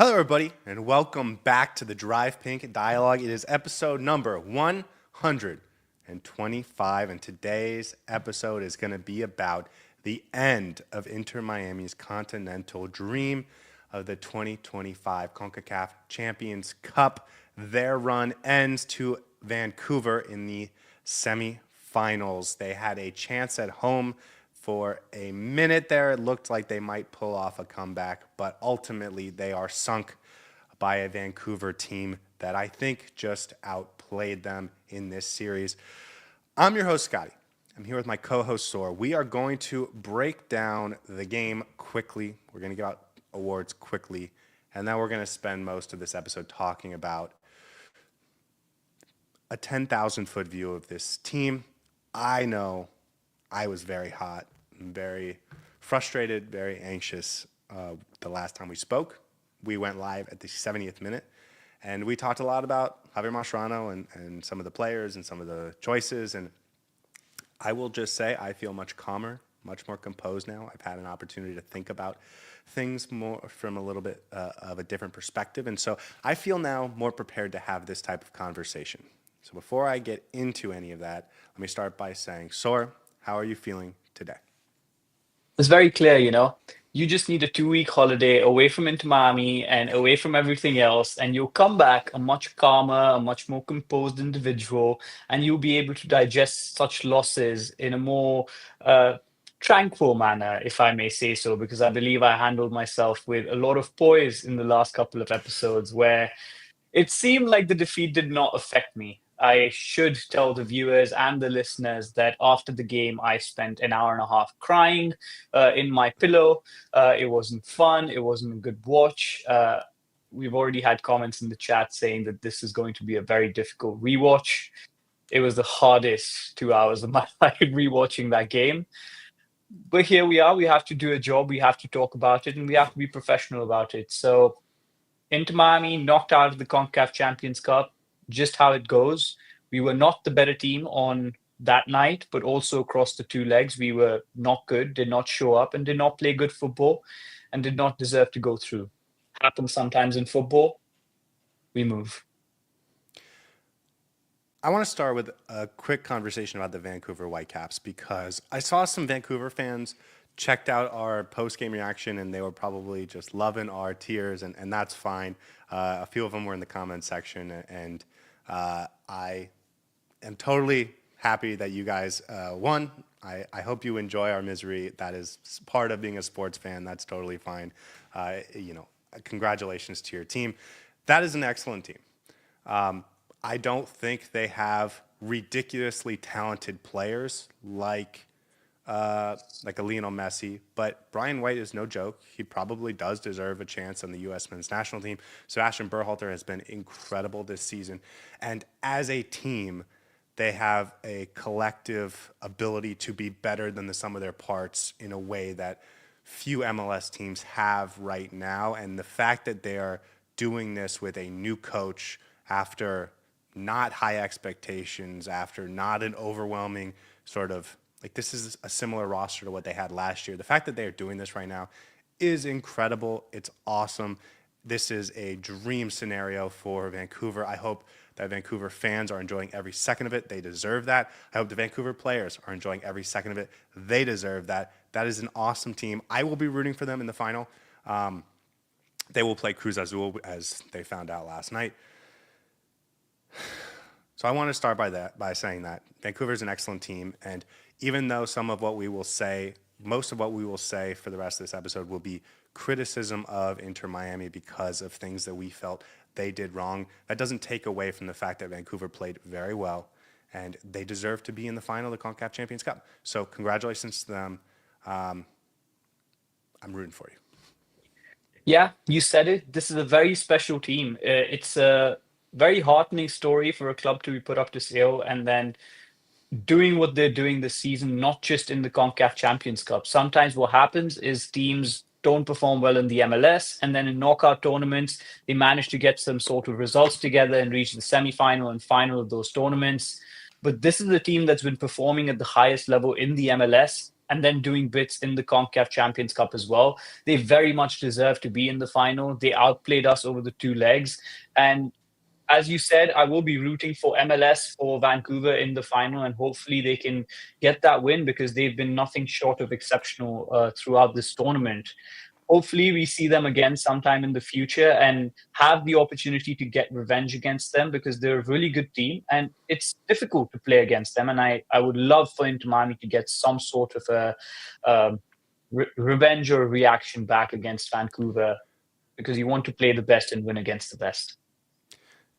Hello, everybody, and welcome back to the Drive Pink Dialogue. It is episode number 125, and today's episode is going to be about the end of Inter Miami's Continental dream of the 2025 CONCACAF Champions Cup. Their run ends to Vancouver in the semifinals. They had a chance at home. For a minute there, it looked like they might pull off a comeback, but ultimately they are sunk by a Vancouver team that I think just outplayed them in this series. I'm your host, Scotty. I'm here with my co-host, Saur. We are going to break down the game quickly. We're going to give out awards quickly, and then we're going to spend most of this episode talking about a 10,000-foot view of this team. I know I was very hot, very frustrated, very anxious the last time we spoke. We went live at the 70th minute, and we talked a lot about Javier Mascherano and some of the players and some of the choices. And I will just say I feel much calmer, much more composed now. I've had an opportunity to think about things more from a little bit of a different perspective. And so I feel now more prepared to have this type of conversation. So before I get into any of that, let me start by saying, Saur, how are you feeling today? It's very clear, you just need a 2-week holiday away from Inter Miami and away from everything else, and you'll come back a much calmer, a much more composed individual, and you'll be able to digest such losses in a more tranquil manner, if I may say so, because I believe I handled myself with a lot of poise in the last couple of episodes where it seemed like the defeat did not affect me. I should tell the viewers and the listeners that after the game, I spent an hour and a half crying in my pillow. It wasn't fun. It wasn't a good watch. We've already had comments in the chat saying that this is going to be a very difficult rewatch. It was the hardest 2 hours of my life rewatching that game. But here we are. We have to do a job. We have to talk about it, and we have to be professional about it. So Inter Miami knocked out of the CONCACAF Champions Cup, just how it goes. We were not the better team on that night, but also across the two legs, we were not good, did not show up, and did not play good football, and did not deserve to go through. Happens sometimes in football. We move. I want to start with a quick conversation about the Vancouver Whitecaps because I saw some Vancouver fans checked out our post-game reaction and they were probably just loving our tears, and that's fine. A few of them were in the comments section, and I am totally happy that you guys won. I hope you enjoy our misery. That is part of being a sports fan. That's totally fine. Congratulations to your team. That is an excellent team. I don't think they have ridiculously talented players like a Lionel Messi, but Brian White is no joke. He probably does deserve a chance on the U.S. men's national team. Sebastian Berhalter has been incredible this season. And as a team, they have a collective ability to be better than the sum of their parts in a way that few MLS teams have right now. And the fact that they are doing this with a new coach after not high expectations, after not an overwhelming sort of, like, this is a similar roster to what they had last year. The fact that they are doing this right now is incredible. It's awesome. This is a dream scenario for Vancouver. I hope that Vancouver fans are enjoying every second of it. They deserve that. I hope the Vancouver players are enjoying every second of it. They deserve that. That is an awesome team. I will be rooting for them in the final. They will play Cruz Azul, as they found out last night. So I want to start by saying that Vancouver is an excellent team, and even though some of what we will say, most of what we will say for the rest of this episode will be criticism of Inter Miami because of things that we felt they did wrong, that doesn't take away from the fact that Vancouver played very well, and they deserve to be in the final of the CONCACAF Champions Cup. So congratulations to them. I'm rooting for you. Yeah, you said it. This is a very special team. It's a very heartening story for a club to be put up to sale and then doing what they're doing this season, not just in the CONCACAF Champions Cup. Sometimes what happens is teams don't perform well in the MLS, and then in knockout tournaments, they manage to get some sort of results together and reach the semifinal and final of those tournaments. But this is a team that's been performing at the highest level in the MLS and then doing bits in the CONCACAF Champions Cup as well. They very much deserve to be in the final. They outplayed us over the two legs. And as you said, I will be rooting for MLS for Vancouver in the final, and hopefully they can get that win because they've been nothing short of exceptional throughout this tournament. Hopefully, we see them again sometime in the future and have the opportunity to get revenge against them because they're a really good team and it's difficult to play against them. And I would love for Inter Miami to get some sort of a revenge or reaction back against Vancouver because you want to play the best and win against the best.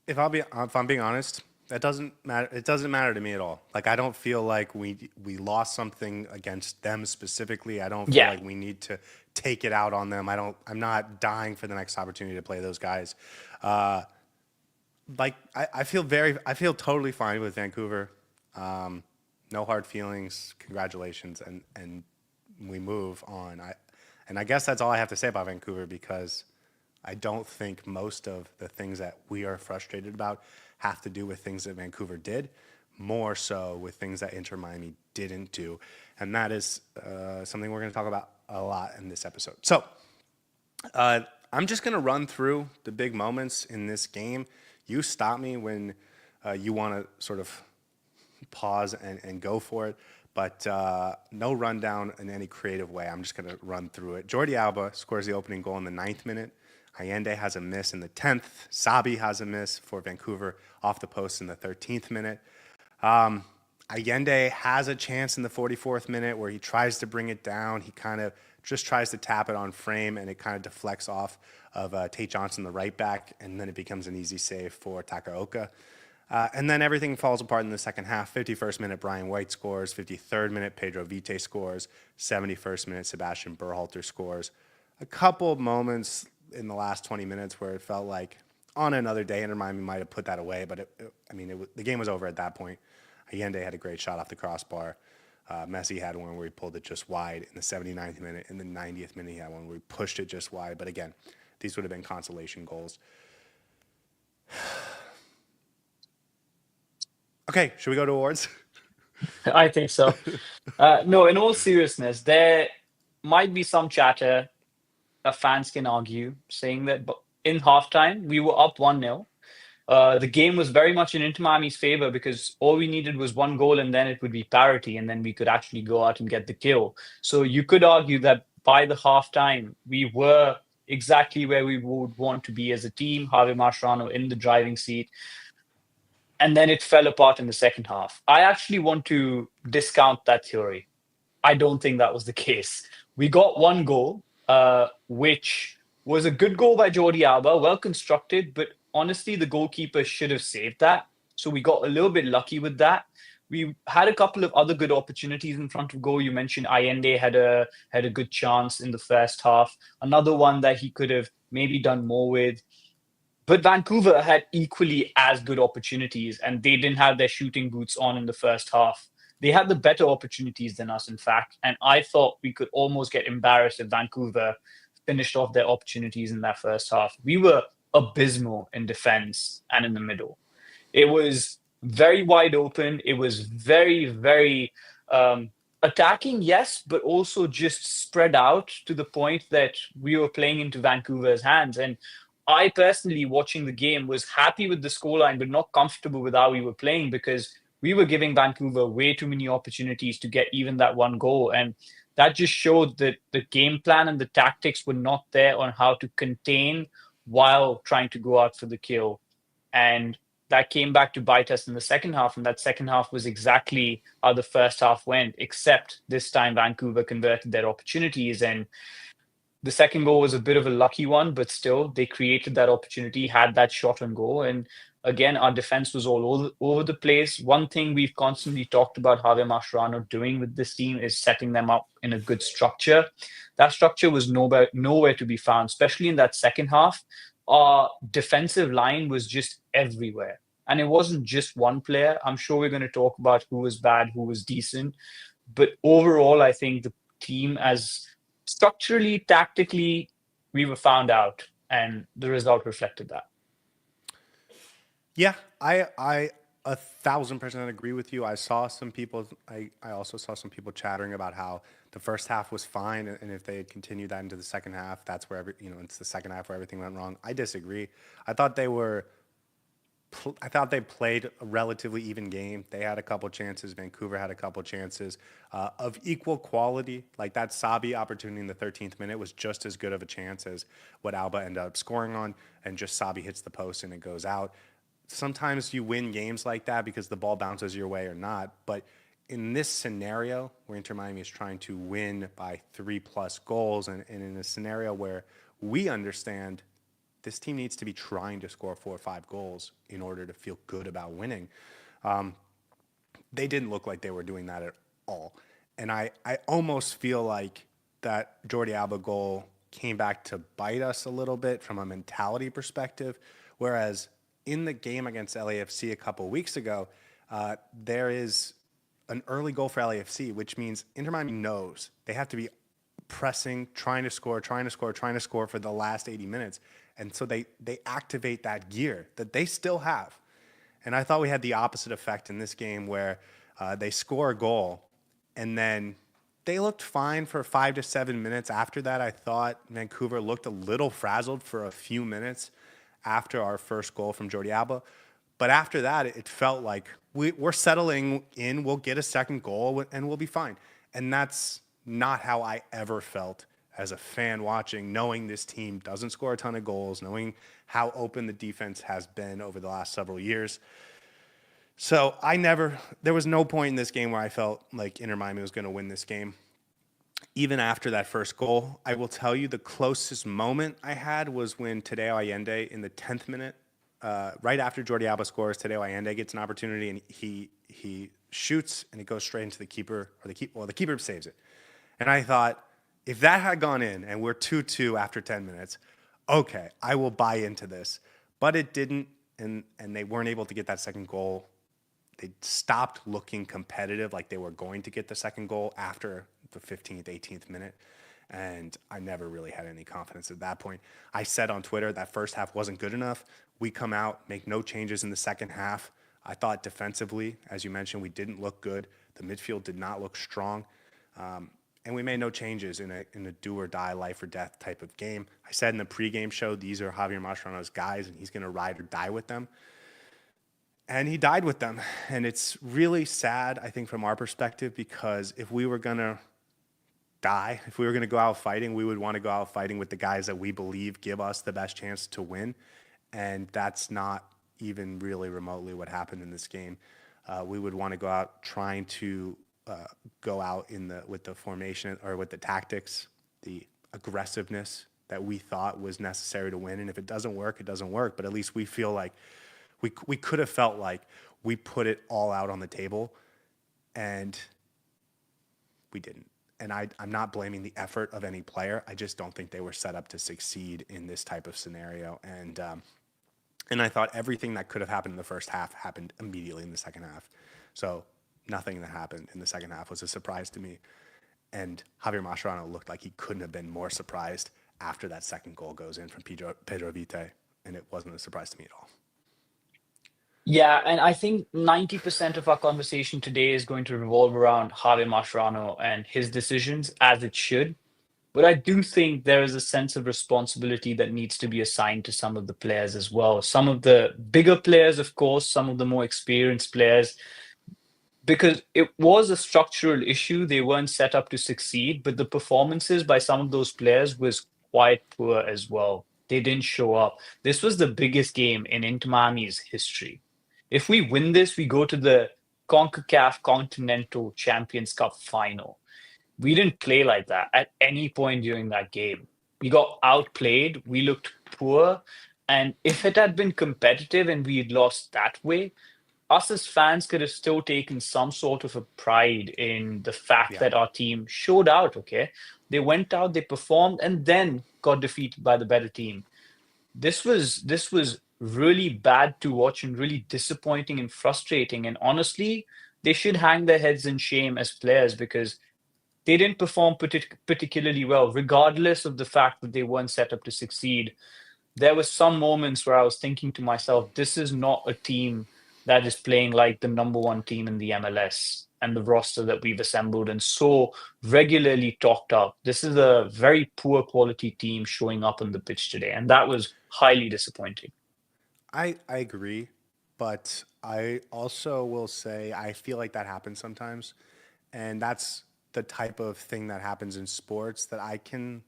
If I'm being honest, that doesn't matter. It doesn't matter to me at all. Like I don't feel like we lost something against them specifically. I don't feel Yeah, like we need to take it out on them. I'm not dying for the next opportunity to play those guys. Uh, I feel totally fine with Vancouver. No hard feelings. Congratulations, and we move on. I guess that's all I have to say about Vancouver because I don't think most of the things that we are frustrated about have to do with things that Vancouver did, more so with things that Inter Miami didn't do. And that is something we're going to talk about a lot in this episode. So uh, I'm just going to run through the big moments in this game. You stop me when you want to sort of pause and go for it. But no rundown in any creative way. I'm just going to run through it. Jordi Alba scores the opening goal in the 9th minute. Allende has a miss in the 10th. Sabi has a miss for Vancouver off the post in the 13th minute. Allende has a chance in the 44th minute where he tries to bring it down. He kind of just tries to tap it on frame, and it kind of deflects off of Tate Johnson, the right back, and then it becomes an easy save for Takaoka. And then everything falls apart in the second half. 51st minute, Brian White scores. 53rd minute, Pedro Vite scores. 71st minute, Sebastian Berhalter scores. A couple moments in the last 20 minutes where it felt like on another day, Inter Miami might have put that away, but the game was over at that point. Allende had a great shot off the crossbar. Messi had one where he pulled it just wide in the 79th minute. In the 90th minute, he had one where he pushed it just wide. But again, these would have been consolation goals. Okay, should we go to awards? I think so. No, in all seriousness, there might be some chatter that fans can argue saying that in halftime, we were up 1-0. The game was very much in Inter Miami's favor because all we needed was one goal and then it would be parity and then we could actually go out and get the kill. So you could argue that by the halftime, we were exactly where we would want to be as a team, Javier Mascherano in the driving seat. And then it fell apart in the second half. I actually want to discount that theory. I don't think that was the case. We got one goal, which was a good goal by Jordi Alba, well constructed, but honestly, the goalkeeper should have saved that. So we got a little bit lucky with that. We had a couple of other good opportunities in front of goal. You mentioned Allende had a good chance in the first half. Another one that he could have maybe done more with. But Vancouver had equally as good opportunities, and they didn't have their shooting boots on in the first half. They had the better opportunities than us, in fact. And I thought we could almost get embarrassed if Vancouver finished off their opportunities in that first half. We were abysmal in defense and in the middle. It was very wide open. It was very, very attacking, yes, but also just spread out to the point that we were playing into Vancouver's hands. And I personally, watching the game, was happy with the scoreline, but not comfortable with how we were playing because we were giving Vancouver way too many opportunities to get even that one goal. And that just showed that the game plan and the tactics were not there on how to contain while trying to go out for the kill. And that came back to bite us in the second half. And that second half was exactly how the first half went, except this time Vancouver converted their opportunities. And the second goal was a bit of a lucky one, but still they created that opportunity, had that shot on goal. And again, our defense was all over the place. One thing we've constantly talked about Javier Mascherano doing with this team is setting them up in a good structure. That structure was nowhere to be found, especially in that second half. Our defensive line was just everywhere. And it wasn't just one player. I'm sure we're going to talk about who was bad, who was decent. But overall, I think the team, as structurally, tactically, we were found out, and the result reflected that. Yeah, I 1,000% agree with you. I also saw some people chattering about how the first half was fine, and if they had continued that into the second half, that's where it's the second half where everything went wrong. I disagree. I thought they were I thought they played a relatively even game. They had a couple chances. Vancouver had a couple chances of equal quality. Like that Sabi opportunity in the 13th minute was just as good of a chance as what Alba ended up scoring on, and just Sabi hits the post and it goes out. Sometimes you win games like that because the ball bounces your way or not. But in this scenario, where Inter Miami is trying to win by 3+ goals, and in a scenario where we understand this team needs to be trying to score 4 or 5 goals in order to feel good about winning. They didn't look like they were doing that at all. And I almost feel like that Jordi Alba goal came back to bite us a little bit from a mentality perspective. Whereas in the game against LAFC a couple of weeks ago, there is an early goal for LAFC, which means Inter Miami knows they have to be pressing, trying to score for the last 80 minutes. And so they activate that gear that they still have. And I thought we had the opposite effect in this game where they score a goal and then they looked fine for 5 to 7 minutes. After that, I thought Vancouver looked a little frazzled for a few minutes after our first goal from Jordi Alba. But after that, it felt like we're settling in. We'll get a second goal and we'll be fine. And that's not how I ever felt as a fan watching, knowing this team doesn't score a ton of goals, knowing how open the defense has been over the last several years. So there was no point in this game where I felt like Inter Miami was going to win this game. Even after that first goal, I will tell you the closest moment I had was when Tadeo Allende in the 10th minute, right after Jordi Alba scores, Tadeo Allende gets an opportunity and he shoots and it goes straight into the keeper, the keeper saves it. And I thought, if that had gone in and we're 2-2 after 10 minutes, okay, I will buy into this. But it didn't, and they weren't able to get that second goal. They stopped looking competitive like they were going to get the second goal after the 15th, 18th minute. And I never really had any confidence at that point. I said on Twitter that first half wasn't good enough. We come out, make no changes in the second half. I thought defensively, as you mentioned, we didn't look good. The midfield did not look strong. And we made no changes in a do or die, life or death type of game. I said in the pregame show, these are Javier Mascherano's guys, and he's going to ride or die with them. And he died with them. And it's really sad, I think, from our perspective, because if we were going to die, if we were going to go out fighting, we would want to go out fighting with the guys that we believe give us the best chance to win. And that's not even really remotely what happened in this game. We would want to go out trying to go out with the formation or with the tactics, the aggressiveness that we thought was necessary to win. And if it doesn't work, it doesn't work. But at least we feel like we could have felt like we put it all out on the table, and we didn't. And I'm not blaming the effort of any player. I just don't think they were set up to succeed in this type of scenario. And I thought everything that could have happened in the first half happened immediately in the second half. So nothing that happened in the second half was a surprise to me. And Javier Mascherano looked like he couldn't have been more surprised after that second goal goes in from Pedro Vite. And it wasn't a surprise to me at all. Yeah, and I think 90% of our conversation today is going to revolve around Javier Mascherano and his decisions, as it should. But I do think there is a sense of responsibility that needs to be assigned to some of the players as well. Some of the bigger players, of course, some of the more experienced players, because it was a structural issue. They weren't set up to succeed, but the performances by some of those players was quite poor as well. They didn't show up. This was the biggest game in Inter Miami's history. If we win this, we go to the CONCACAF Continental Champions Cup final. We didn't play like that at any point during that game. We got outplayed. We looked poor. And if it had been competitive and we had lost that way, us as fans could have still taken some sort of a pride in the fact Yeah. that our team showed out, okay? They went out, they performed, and then got defeated by the better team. This was really bad to watch and really disappointing and frustrating. And honestly, they should hang their heads in shame as players because they didn't perform particularly well, regardless of the fact that they weren't set up to succeed. There were some moments where I was thinking to myself, this is not a team that is playing like the number one team in the MLS and the roster that we've assembled and so regularly talked up. This is a very poor quality team showing up on the pitch today, and that was highly disappointing. I agree, but I also will say I feel like that happens sometimes, and that's the type of thing that happens in sports that I can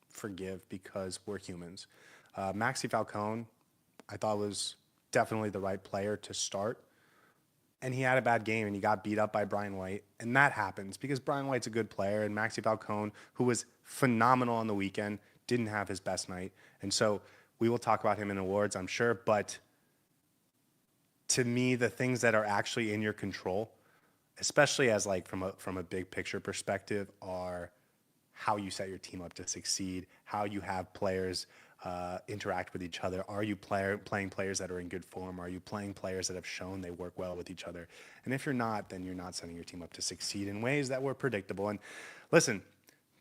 forgive because we're humans. Maxi Falcone, I thought was definitely the right player to start, and he had a bad game and he got beat up by Brian White, and that happens because Brian White's a good player, and Maxi Falcone, who was phenomenal on the weekend, didn't have his best night, and so we will talk about him in awards, I'm sure, but to me, the things that are actually in your control, especially as like from a big picture perspective, are how you set your team up to succeed, how you have players interact with each other. Are you playing players that are in good form? Are you playing players that have shown they work well with each other? And if you're not, then you're not setting your team up to succeed in ways that were predictable. And listen,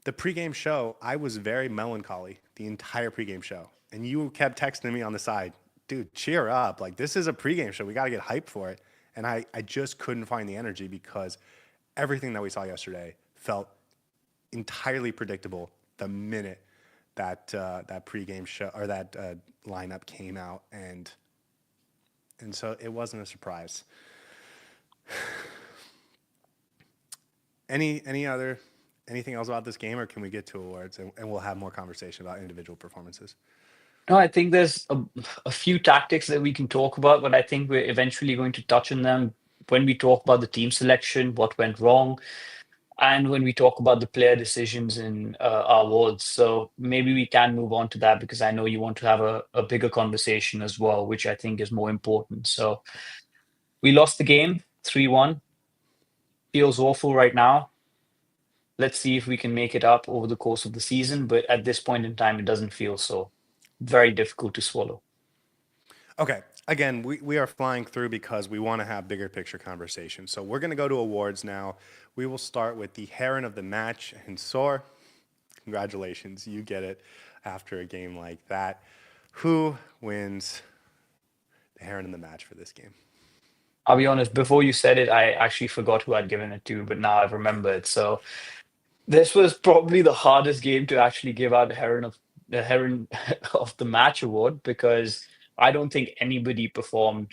the pregame show, I was very melancholy the entire pregame show. And you kept texting me on the side, dude, cheer up. Like, this is a pregame show. We got to get hyped for it. And I just couldn't find the energy because everything that we saw yesterday felt entirely predictable the minute that pregame show or that lineup came out, and so it wasn't a surprise. Anything else about this game, or can we get to awards and we'll have more conversation about individual performances? No, I think there's a few tactics that we can talk about, but I think we're eventually going to touch on them when we talk about the team selection, what went wrong, and when we talk about the player decisions in our awards. So maybe we can move on to that because I know you want to have a bigger conversation as well, which I think is more important. So we lost the game 3-1. Feels awful right now. Let's see if we can make it up over the course of the season. But at this point in time, it doesn't feel so. Very difficult to swallow. Okay. Again, we are flying through because we want to have bigger picture conversations. So we're going to go to awards now. We will start with the Heron of the match, and Saur, congratulations, you get it after a game like that. Who wins the Heron of the match for this game? I'll be honest, before you said it, I actually forgot who I'd given it to, but now I've remembered. So this was probably the hardest game to actually give out the Heron of the Match award because I don't think anybody performed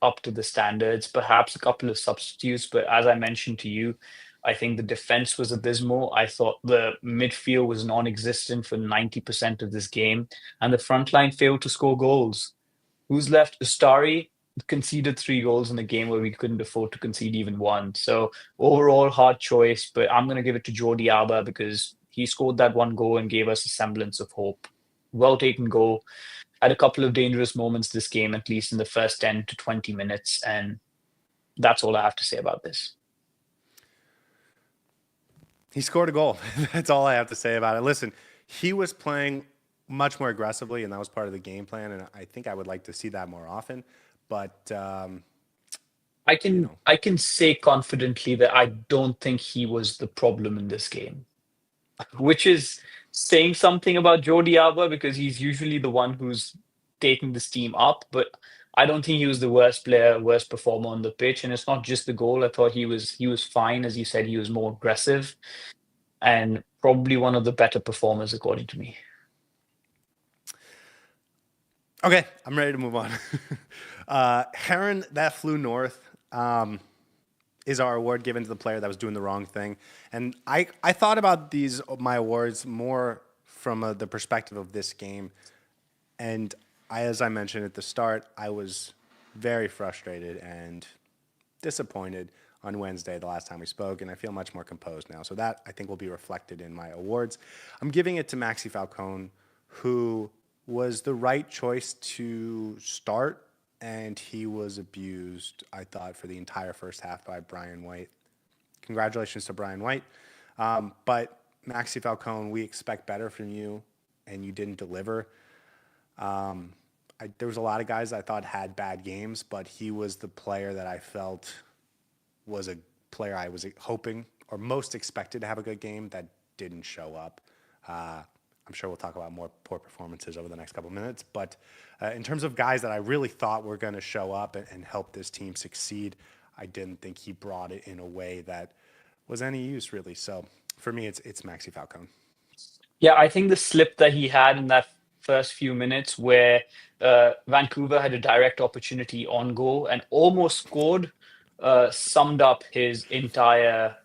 up to the standards. Perhaps a couple of substitutes, but as I mentioned to you, I think the defense was abysmal. I thought the midfield was non-existent for 90% of this game, and the front line failed to score goals. Who's left? Ustari conceded 3 goals in a game where we couldn't afford to concede even one. So overall, hard choice, but I'm going to give it to Jordi Alba because he scored that 1 goal and gave us a semblance of hope. Well taken goal. Had a couple of dangerous moments this game, at least in the first 10 to 20 minutes. And that's all I have to say about this. He scored a goal. That's all I have to say about it. Listen, he was playing much more aggressively, and that was part of the game plan. And I think I would like to see that more often. But I you can know, I can say confidently that I don't think he was the problem in this game, which is saying something about Jordi Alba because he's usually the one who's taking this team up. But I don't think he was the worst player, worst performer on the pitch. And it's not just the goal. I thought he was fine, as you said. He was more aggressive and probably one of the better performers, according to me. okay, I'm ready to move on. Heron that flew north. Is our award given to the player that was doing the wrong thing. And I thought about my awards more from the perspective of this game. And as I mentioned at the start, I was very frustrated and disappointed on Wednesday, the last time we spoke, and I feel much more composed now. So that, I think, will be reflected in my awards. I'm giving it to Maxi Falcone, who was the right choice to start, and he was abused, I thought, for the entire first half by Brian White. Congratulations to Brian White. But Maxi Falcone, we expect better from you, and you didn't deliver. There was a lot of guys I thought had bad games, but he was the player that I felt was a player I was hoping or most expected to have a good game that didn't show up. I'm sure we'll talk about more poor performances over the next couple of minutes. But in terms of guys that I really thought were going to show up and help this team succeed, I didn't think he brought it in a way that was any use, really. So for me, it's Maxi Falcon. Yeah, I think the slip that he had in that first few minutes where Vancouver had a direct opportunity on goal and almost scored summed up his entire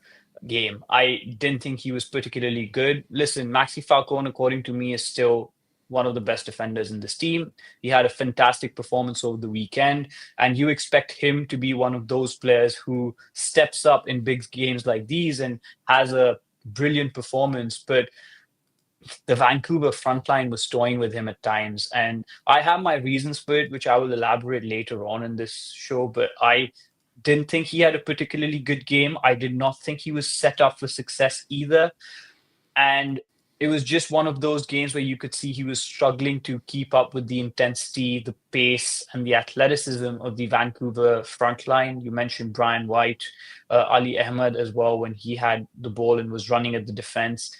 game. I didn't think he was particularly good. Listen, Maxi Falcone, according to me, is still one of the best defenders in this team. He had a fantastic performance over the weekend, and you expect him to be one of those players who steps up in big games like these and has a brilliant performance. But the Vancouver front line was toying with him at times. And I have my reasons for it, which I will elaborate later on in this show. But I didn't think he had a particularly good game. I did not think he was set up for success either. And it was just one of those games where you could see he was struggling to keep up with the intensity, the pace, and the athleticism of the Vancouver front line. You mentioned Brian White, Ali Ahmed as well, when he had the ball and was running at the defense.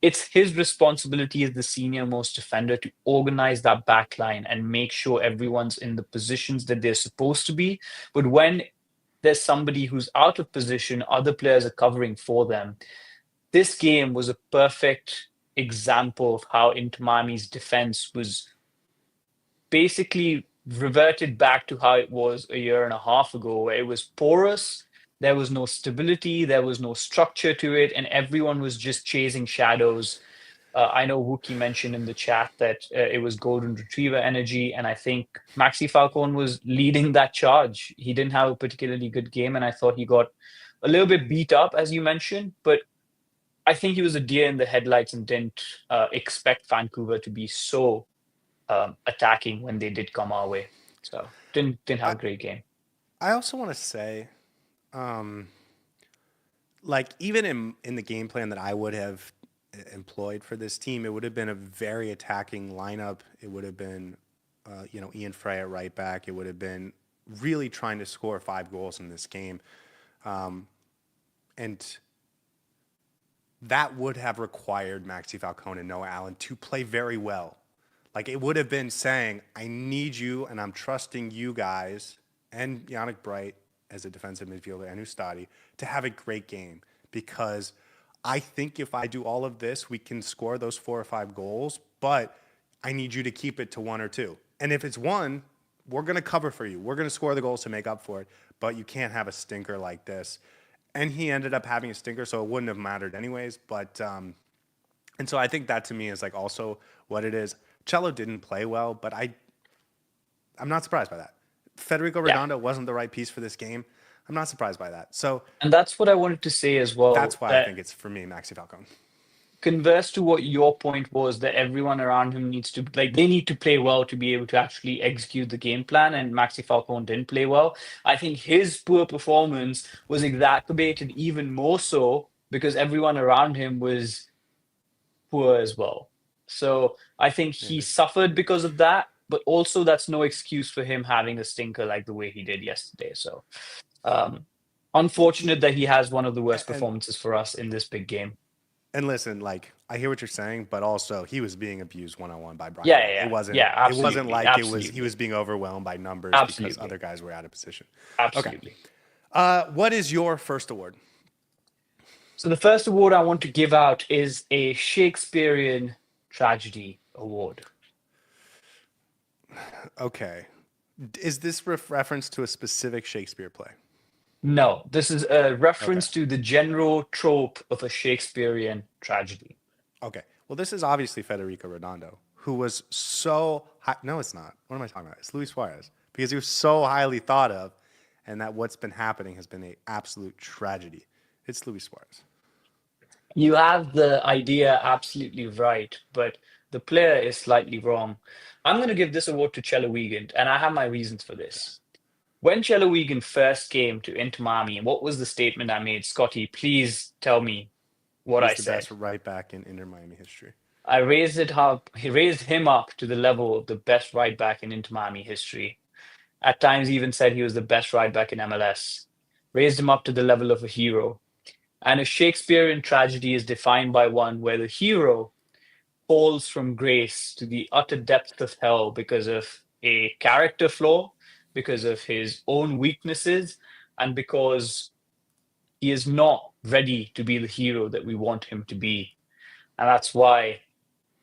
It's his responsibility as the senior most defender to organize that back line and make sure everyone's in the positions that they're supposed to be. But when there's somebody who's out of position, other players are covering for them. This game was a perfect example of how Inter Miami's defense was basically reverted back to how it was a year and a half ago, where it was porous. There was no stability, there was no structure to it, and everyone was just chasing shadows. I know Wookie mentioned in the chat that it was golden retriever energy, and I think Maxi Falcone was leading that charge. He didn't have a particularly good game, and I thought he got a little bit beat up, as you mentioned, but I think he was a deer in the headlights and didn't expect Vancouver to be so attacking when they did come our way. So didn't have a great game. I also want to say, like even in the game plan that I would have employed for this team, it would have been a very attacking lineup. It would have been, Ian Frey at right back. It would have been really trying to score 5 goals in this game, and that would have required Maxi Falcone and Noah Allen to play very well. Like it would have been saying, I need you and I'm trusting you guys and Yannick Bright as a defensive midfielder and Ustadi to have a great game, because I think if I do all of this, we can score those 4 or 5 goals, but I need you to keep it to 1 or 2. And if it's 1, we're going to cover for you. We're going to score the goals to make up for it, but you can't have a stinker like this. And he ended up having a stinker, so it wouldn't have mattered anyways. But and so I think that to me is like also what it is. Cello didn't play well, but I'm not surprised by that. Federico Redondo wasn't the right piece for this game. I'm not surprised by that. So, and that's what I wanted to say as well. That's why I think it's for me, Maxi Falcone. Converse to what your point was, that everyone around him needs to, like, they need to play well to be able to actually execute the game plan, and Maxi Falcone didn't play well. I think his poor performance was exacerbated even more so because everyone around him was poor as well. So I think he suffered because of that, but also that's no excuse for him having a stinker like the way he did yesterday. So unfortunate that he has one of the worst performances for us in this big game. And listen, like I hear what you're saying, but also he was being abused one-on-one by Brian. Yeah. It wasn't. Absolutely. It wasn't like Absolutely. he was being overwhelmed by numbers because other guys were out of position. Absolutely. Okay. What is your first award? So the first award I want to give out is a Shakespearean Tragedy award. Okay. Is this reference to a specific Shakespeare play? No, this is a reference to the general trope of a Shakespearean tragedy. Okay. Well, this is obviously Federico Redondo, who was so high. No, it's not. What am I talking about? It's Luis Suárez, because he was so highly thought of, and that what's been happening has been an absolute tragedy. It's Luis Suárez. You have the idea absolutely right, but the player is slightly wrong. I'm going to give this award to Cello Wiegand, and I have my reasons for this. When Cello Wiegand first came to Inter Miami, what was the statement I made? Scotty, please tell me what I said. He's the best right back in Inter Miami history. I raised it up. He raised him up to the level of the best right back in Inter Miami history. At times, even said he was the best right back in MLS. Raised him up to the level of a hero. And a Shakespearean tragedy is defined by one where the hero falls from grace to the utter depth of hell because of a character flaw, because of his own weaknesses, and because he is not ready to be the hero that we want him to be. And that's why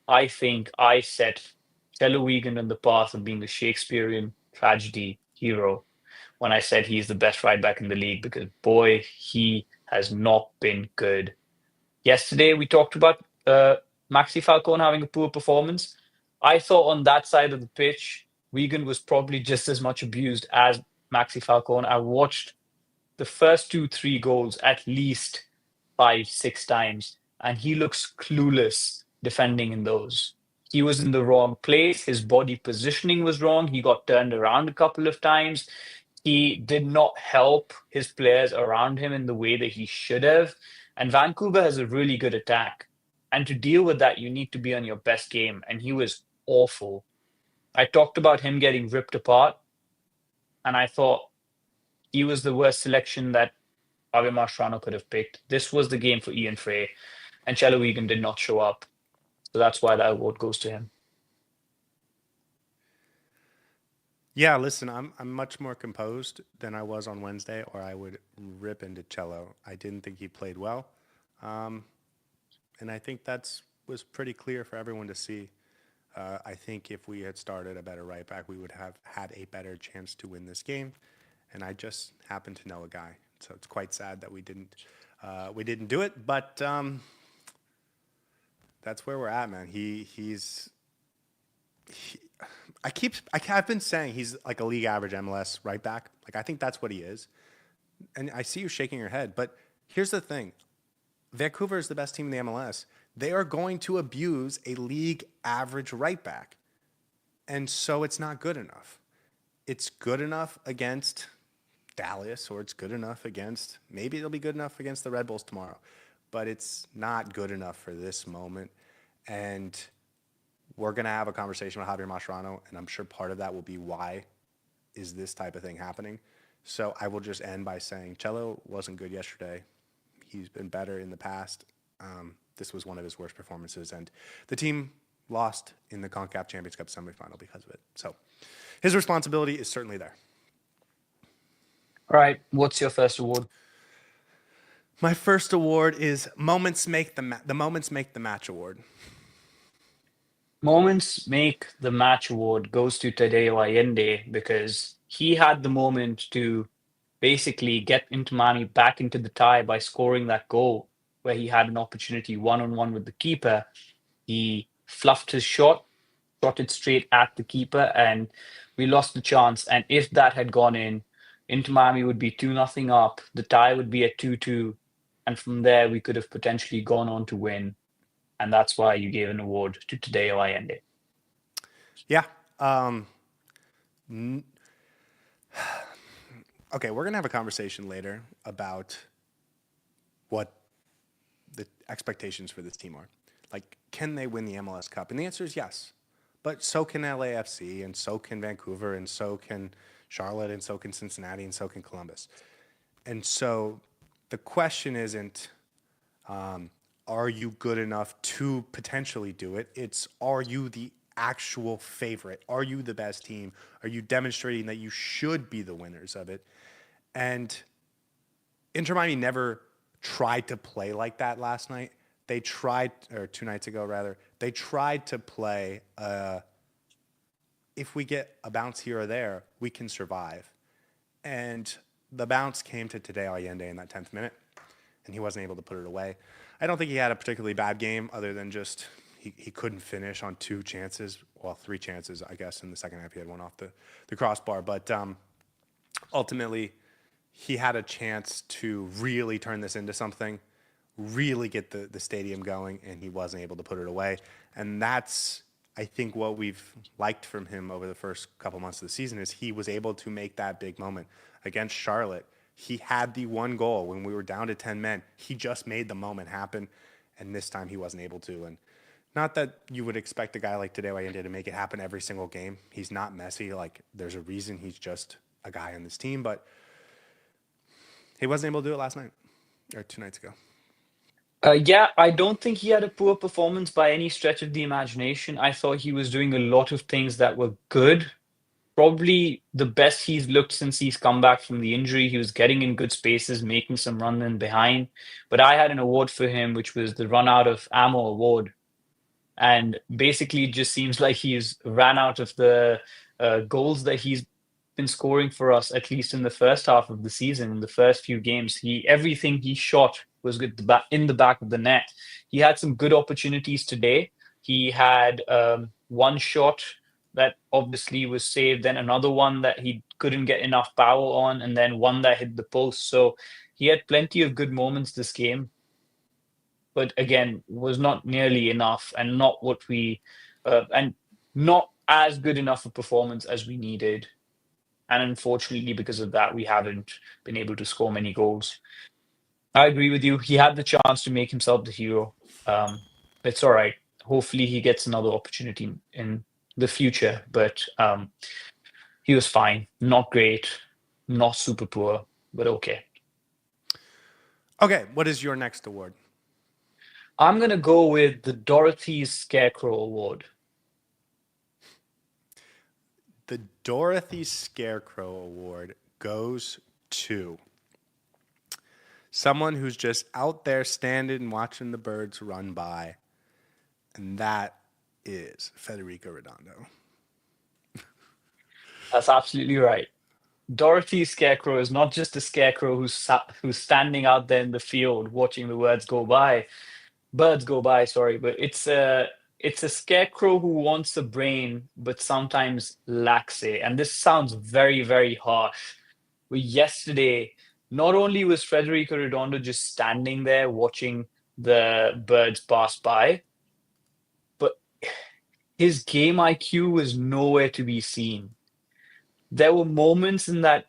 I think I set Cello Wiegand on the path of being a Shakespearean tragedy hero when I said he's the best right back in the league, because boy, he has not been good. Yesterday, we talked about Maxi Falcon having a poor performance. I thought on that side of the pitch, Wiegand was probably just as much abused as Maxi Falcon. I watched the first two, three goals at least five, six times, and he looks clueless defending in those. He was in the wrong place. His body positioning was wrong. He got turned around a couple of times. He did not help his players around him in the way that he should have. And Vancouver has a really good attack. And to deal with that, you need to be on your best game. And he was awful. I talked about him getting ripped apart, and I thought he was the worst selection that Javier Mascherano could have picked. This was the game for Ian Frey, and Chelo Wiegand did not show up. So that's why that award goes to him. Yeah, listen, I'm much more composed than I was on Wednesday, or I would rip into Cello. I didn't think he played well, um, and I think that's was pretty clear for everyone to see. I think if we had started a better right back, we would have had a better chance to win this game. And I just happen to know a guy, so it's quite sad that we didn't do it. But that's where we're at, man. I've been saying he's like a league average MLS right back. Like I think that's what he is. And I see you shaking your head, but here's the thing: Vancouver is the best team in the MLS. They are going to abuse a league average right back, and so it's not good enough. It's good enough against Dallas, or it's good enough against, maybe it'll be good enough against the Red Bulls tomorrow, but it's not good enough for this moment. And we're going to have a conversation with Javier Mascherano, and I'm sure part of that will be why is this type of thing happening. So I will just end by saying Cello wasn't good yesterday. He's been better in the past. This was one of his worst performances, and the team lost in the CONCACAF Champions Cup semifinal because of it. So his responsibility is certainly there. All right, what's your first award? My first award is Moments Make the Moments Make the Match award. Moments Make the Match award goes to Tadeo Allende because he had the moment to basically get Inter Miami back into the tie by scoring that goal where he had an opportunity one-on-one with the keeper. He fluffed his shot, shot it straight at the keeper, and we lost the chance. And if that had gone in, Inter Miami would be 2-0 up. The tie would be at 2-2. And from there, we could have potentially gone on to win. And that's why you gave an award to Tadeo Allende. Yeah. Okay, we're going to have a conversation later about what the expectations for this team are. Like, can they win the MLS Cup? And the answer is yes. But so can LAFC, and so can Vancouver, and so can Charlotte, and so can Cincinnati, and so can Columbus. And so the question isn't, are you good enough to potentially do it? It's, are you the actual favorite? Are you the best team? Are you demonstrating that you should be the winners of it? And Inter Miami never tried to play like that last night. They tried, or 2 nights ago rather, they tried to play, if we get a bounce here or there, we can survive. And the bounce came to Tadeo Allende in that 10th minute, and he wasn't able to put it away. I don't think he had a particularly bad game other than just he couldn't finish on 2 chances. Well, 3 chances, I guess, in the second half. He had one off the crossbar. But ultimately, he had a chance to really turn this into something, really get the stadium going, and he wasn't able to put it away. And that's, I think, what we've liked from him over the first couple months of the season is he was able to make that big moment. Against Charlotte, he had the one goal when we were down to 10 men. He just made the moment happen, and this time he wasn't able to. And not that you would expect a guy like Tadeo Allende to make it happen every single game. He's not Messi. Like, there's a reason he's just a guy on this team, but he wasn't able to do it last night or 2 nights ago. Yeah, I don't think he had a poor performance by any stretch of the imagination. I thought he was doing a lot of things that were good. Probably the best he's looked since he's come back from the injury. He was getting in good spaces, making some run in behind. But I had an award for him, which was the Run Out of Ammo award. And basically, it just seems like he's ran out of the goals that he's been scoring for us, at least in the first half of the season, in the first few games. He everything he shot was good in the back of the net. He had some good opportunities today. He had one shot that obviously was saved, then another one that he couldn't get enough power on, and then one that hit the post. So he had plenty of good moments this game, but again, was not nearly enough and not what we and not as good enough a performance as we needed. And unfortunately, because of that, we haven't been able to score many goals. I agree with you. He had the chance to make himself the hero. It's all right. Hopefully, he gets another opportunity in the future. But he was fine. Not great. Not super poor, but okay. Okay, what is your next award? I'm gonna go with the Dorothy's Scarecrow Award. The Dorothy Scarecrow Award goes to someone who's just out there standing and watching the birds run by, and that is Federico Redondo. That's absolutely right. Dorothy Scarecrow is not just a scarecrow who's standing out there in the field watching the birds go by, sorry, but it's a scarecrow who wants a brain but sometimes lacks it. And this sounds very, very harsh. But yesterday, not only was Federico Redondo just standing there watching the birds pass by, but his game IQ was nowhere to be seen. There were moments in that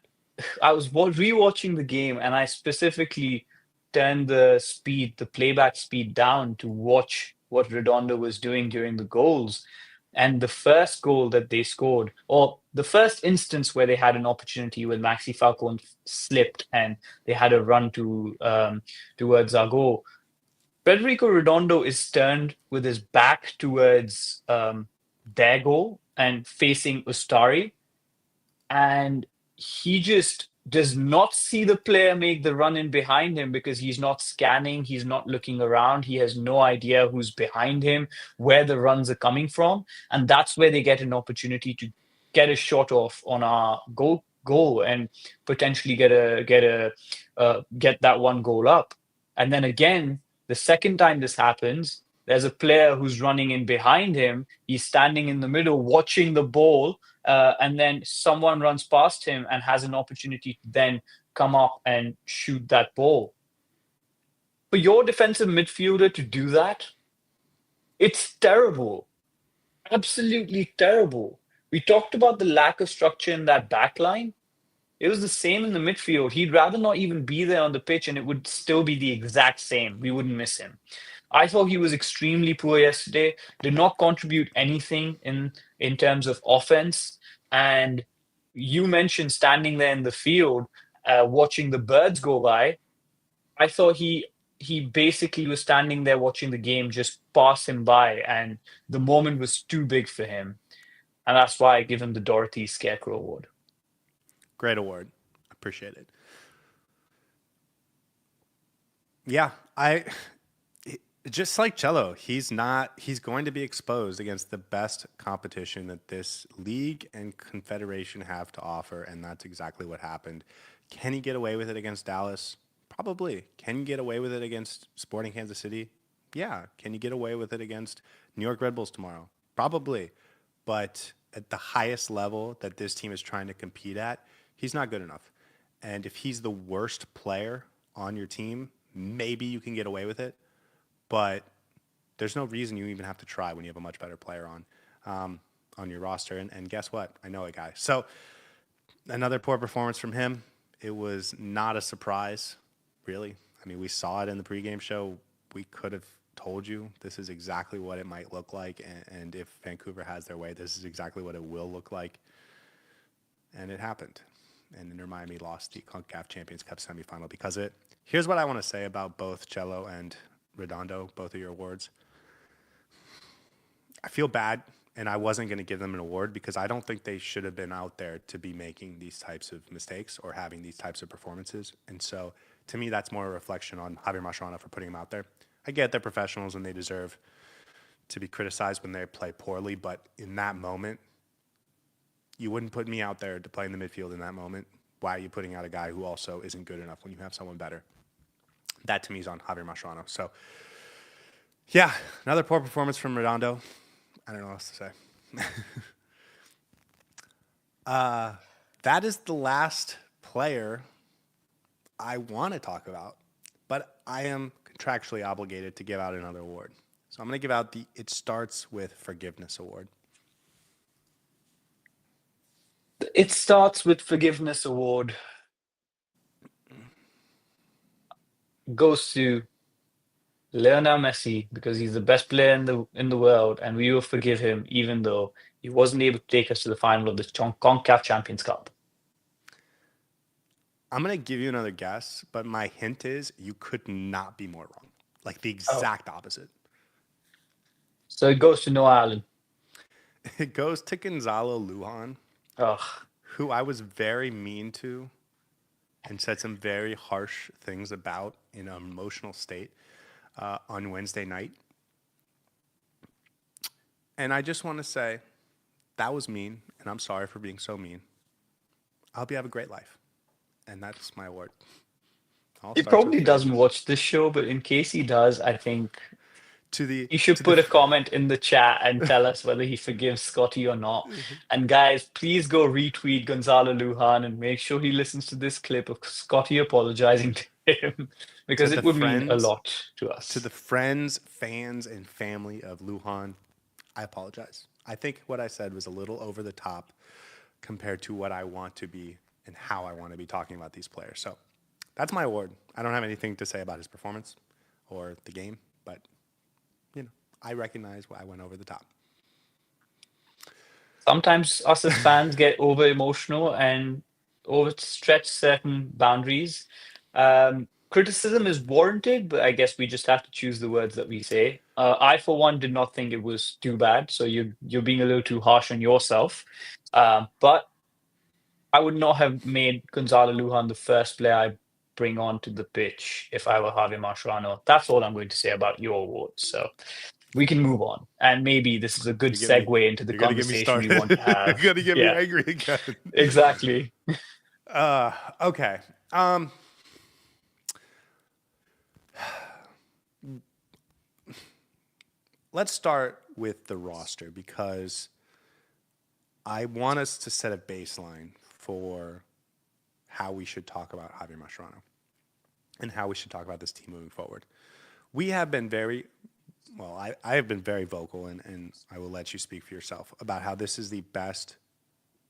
I was rewatching the game, and I specifically turned the playback speed down to watch what Redondo was doing during the goals. And the first goal that they scored, or the first instance where they had an opportunity when Maxi Falcon slipped and they had a run towards our goal. Federico Redondo is turned with his back towards their goal and facing Ustari, and he just does not see the player make the run in behind him because he's not scanning, he's not looking around, he has no idea who's behind him, where the runs are coming from, and that's where they get an opportunity to get a shot off on our goal and potentially get that one goal up. And then again, the second time this happens, there's a player who's running in behind him. He's standing in the middle watching the ball, and then someone runs past him and has an opportunity to then come up and shoot that ball. For your defensive midfielder to do that, it's terrible. Absolutely terrible. We talked about the lack of structure in that back line. It was the same in the midfield. He'd rather not even be there on the pitch, and it would still be the exact same. We wouldn't miss him. I thought he was extremely poor yesterday. Did not contribute anything in terms of offense. And you mentioned standing there in the field, watching the birds go by. I thought he basically was standing there watching the game just pass him by, and the moment was too big for him. And that's why I give him the Dorothy Scarecrow Award. Great award. Appreciate it. Yeah, I just like Cello, he's going to be exposed against the best competition that this league and confederation have to offer, and that's exactly what happened. Can he get away with it against Dallas? Probably. Can you get away with it against Sporting Kansas City? Yeah. Can you get away with it against New York Red Bulls tomorrow? Probably. But at the highest level that this team is trying to compete at, he's not good enough. And if he's the worst player on your team, maybe you can get away with it. But there's no reason you even have to try when you have a much better player on your roster. And guess what? I know a guy. So another poor performance from him. It was not a surprise, really. I mean, we saw it in the pregame show. We could have told you this is exactly what it might look like. And if Vancouver has their way, this is exactly what it will look like. And it happened. And Inter Miami lost the CONCACAF Champions Cup semifinal because of it. Here's what I want to say about both Cello and Redondo, both of your awards. I feel bad, and I wasn't going to give them an award because I don't think they should have been out there to be making these types of mistakes or having these types of performances. And so, to me, that's more a reflection on Javier Mascherano for putting them out there. I get they're professionals and they deserve to be criticized when they play poorly, but in that moment, you wouldn't put me out there to play in the midfield in that moment. Why are you putting out a guy who also isn't good enough when you have someone better? That to me is on Javier Mascherano. So, yeah, another poor performance from Redondo. I don't know what else to say. That is the last player I want to talk about, but I am contractually obligated to give out another award. So I'm going to give out the It Starts With Forgiveness Award. It Starts With Forgiveness award goes to Lionel Messi because he's the best player in the world, and we will forgive him even though he wasn't able to take us to the final of the CONCACAF Champions Cup. I'm going to give you another guess, but my hint is you could not be more wrong. Like the Oh, exact opposite. so it goes to Noah Allen. It goes to Gonzalo Lujan, Oh, who I was very mean to and said some very harsh things about in an emotional state on Wednesday night. And I just want to say that was mean, and I'm sorry for being so mean. I hope you have a great life. And that's my award. All he starts with probably doesn't forgiveness. watch this show, but in case he does, I think To the you should to the put a comment in the chat and tell us whether he forgives Scotty or not. And guys, please go retweet Gonzalo Lujan and make sure he listens to this clip of Scotty apologizing to him to because the it would mean a friends, lot to to the us. friends, fans, and family of Lujan, I apologize. I think what I said was a little over the top compared to what I want to be and how I want to be talking about these players. So that's my award. I don't have anything to say about his performance or the game, but I recognize why I went over the top. Sometimes us as fans get over emotional and overstretch certain boundaries. Criticism is warranted, but I guess we just have to choose the words that we say. I, for one, did not think it was too bad, so you're being a little too harsh on yourself. But I would not have made Gonzalo Lujan the first player I bring onto the pitch if I were Javier Mascherano. That's all I'm going to say about your awards. So we can move on. And maybe this is a good segue into the You're gonna get me conversation we want to started. You're have. gonna get me Yeah, angry again. exactly. Okay. Let's start with the roster because I want us to set a baseline for how we should talk about Javier Mascherano and how we should talk about this team moving forward. We have been I have been very vocal, and I will let you speak for yourself about how this is the best,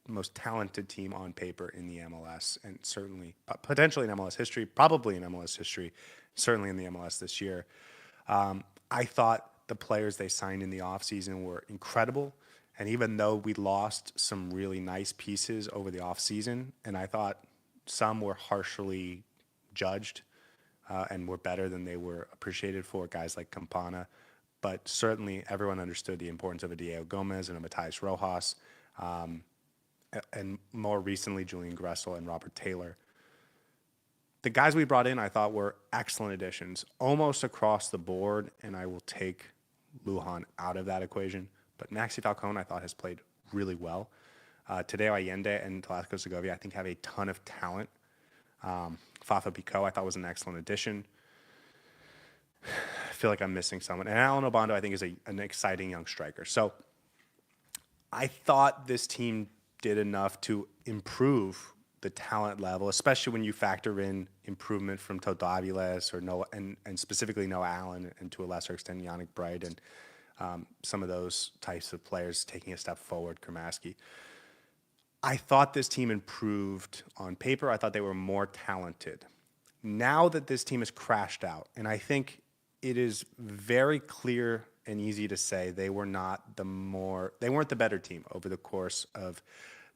most talented team on paper in the MLS, and certainly, potentially in MLS history, probably in MLS history, certainly in the MLS this year. I thought the players they signed in the offseason were incredible. And even though we lost some really nice pieces over the offseason, and I thought some were harshly judged and were better than they were appreciated for, guys like Campana. But certainly everyone understood the importance of a Diego Gomez and a Matias Rojas, and more recently Julian Gressel and Robert Taylor. The guys we brought in I thought were excellent additions, almost across the board, and I will take Lujan out of that equation. But Maxi Falcon I thought has played really well. Tadeo Allende and Velasco Segovia I think have a ton of talent. Fafa Pico I thought was an excellent addition. I feel like I'm missing someone. And Alan Obando I think is an exciting young striker. So I thought this team did enough to improve the talent level, especially when you factor in improvement from Toto Aviles or Noah, and specifically Noah Allen, and to a lesser extent Yannick Bright, and some of those types of players taking a step forward, Kramaski. I thought this team improved on paper. I thought they were more talented. Now that this team has crashed out, and I think it is very clear and easy to say they weren't the better team over the course of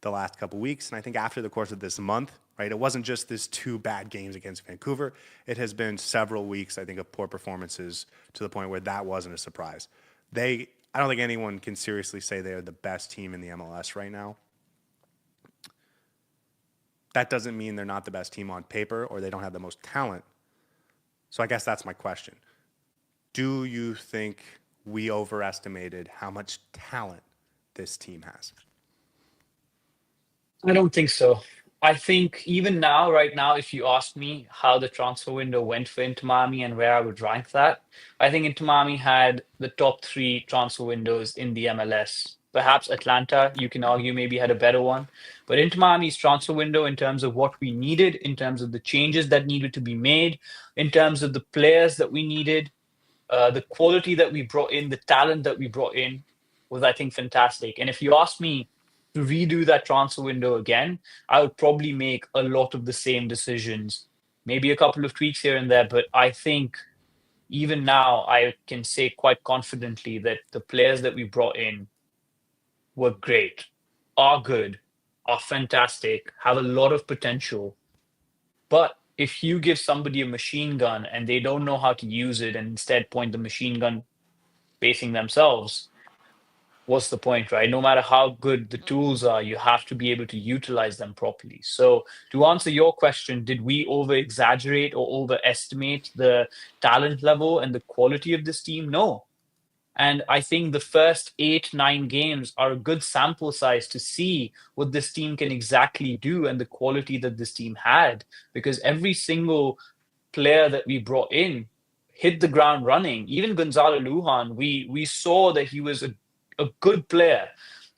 the last couple weeks. And I think after the course of this month, right? It wasn't just this 2 bad games against Vancouver. It has been several weeks, I think, of poor performances to the point where that wasn't a surprise. I don't think anyone can seriously say they're the best team in the MLS right now. That doesn't mean they're not the best team on paper or they don't have the most talent. So I guess that's my question. Do you think we overestimated how much talent this team has? I don't think so. I think even now, right now, if you ask me how the transfer window went for Inter Miami and where I would rank that, I think Inter Miami had the top three transfer windows in the MLS. Perhaps Atlanta, you can argue, maybe had a better one. But Inter Miami's transfer window, in terms of what we needed, in terms of the changes that needed to be made, in terms of the players that we needed, the quality that we brought in, the talent that we brought in was, I think, fantastic. And if you ask me to redo that transfer window again, I would probably make a lot of the same decisions, maybe a couple of tweaks here and there. But I think even now, I can say quite confidently that the players that we brought in were great, are good, are fantastic, have a lot of potential. But if you give somebody a machine gun and they don't know how to use it and instead point the machine gun facing themselves, what's the point, right? No matter how good the tools are, you have to be able to utilize them properly. So, to answer your question, did we over exaggerate or overestimate the talent level and the quality of this team? No. And I think the first 8, 9 games are a good sample size to see what this team can exactly do and the quality that this team had. Because every single player that we brought in hit the ground running. Even Gonzalo Lujan, we saw that he was a good player.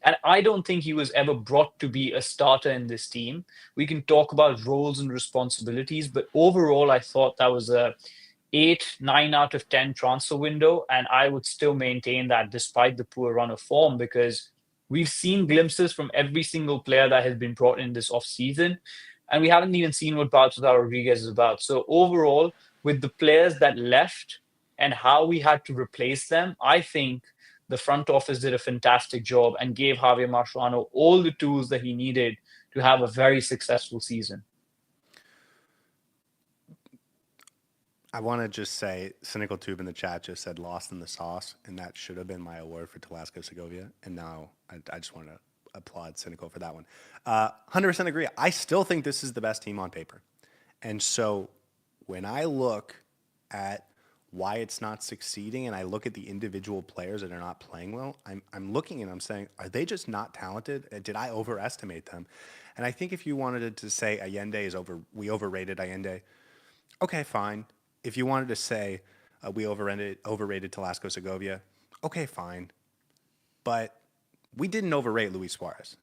And I don't think he was ever brought to be a starter in this team. We can talk about roles and responsibilities, but overall, I thought that was a 8, 9 out of 10 transfer window, and I would still maintain that despite the poor run of form, because we've seen glimpses from every single player that has been brought in this offseason, and we haven't even seen what Baltazar Rodriguez is about. So overall, with the players that left and how we had to replace them, I think the front office did a fantastic job and gave Javier Mascherano all the tools that he needed to have a very successful season. I want to just say, Cynical Tube in the chat just said "lost in the sauce," and that should have been my award for Telasco Segovia. And now I just want to applaud Cynical for that one. 100% agree. I still think this is the best team on paper. And so when I look at why it's not succeeding and I look at the individual players that are not playing well, I'm looking and I'm saying, are they just not talented? Did I overestimate them? And I think if you wanted to say Allende we overrated Allende, okay, fine. If you wanted to say we overrated Telasco Segovia, okay, fine. But we didn't overrate Luis Suárez.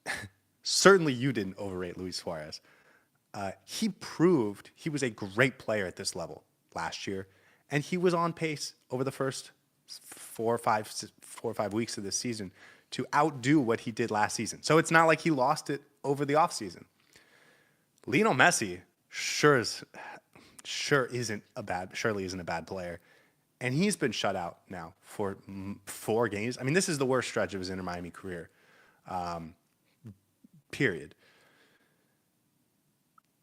Certainly you didn't overrate Luis Suárez. He proved he was a great player at this level last year, and he was on pace over the first 4 or 5 weeks of this season to outdo what he did last season. So it's not like he lost it over the offseason. Lionel Messi surely isn't a bad player. And he's been shut out now for 4 games. I mean, this is the worst stretch of his Inter Miami career, period.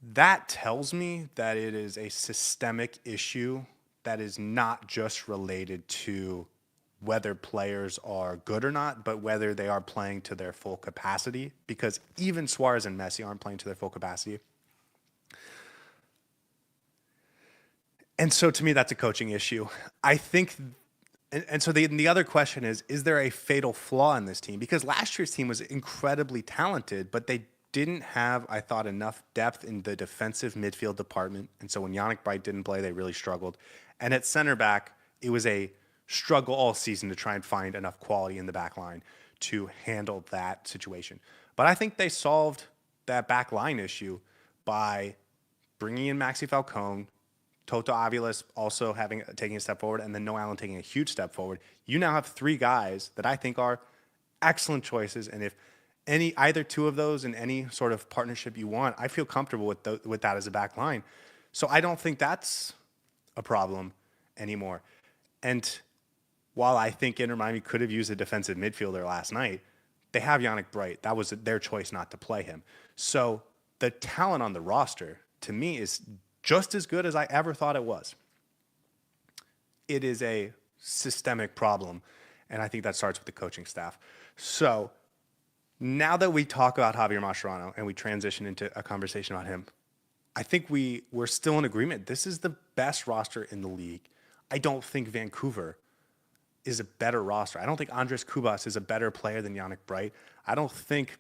That tells me that it is a systemic issue that is not just related to whether players are good or not, but whether they are playing to their full capacity, because even Suárez and Messi aren't playing to their full capacity. And so to me, that's a coaching issue. I think, and so the other question is there a fatal flaw in this team? Because last year's team was incredibly talented, but they didn't have, I thought, enough depth in the defensive midfield department. And so when Yannick Bright didn't play, they really struggled. And at center back, it was a struggle all season to try and find enough quality in the back line to handle that situation. But I think they solved that back line issue by bringing in Maxi Falcon, Toto Aviles also taking a step forward, and then Noah Allen taking a huge step forward. You now have 3 guys that I think are excellent choices, and if either 2 of those in any sort of partnership you want, I feel comfortable with that as a back line. So I don't think that's a problem anymore. And while I think Inter Miami could have used a defensive midfielder last night, they have Yannick Bright. That was their choice not to play him. So the talent on the roster, to me, is just as good as I ever thought it was. It is a systemic problem, and I think that starts with the coaching staff. So now that we talk about Javier Mascherano and we transition into a conversation about him, I think we're still in agreement. This is the best roster in the league. I don't think Vancouver is a better roster. I don't think Andres Cubas is a better player than Yannick Bright. I don't think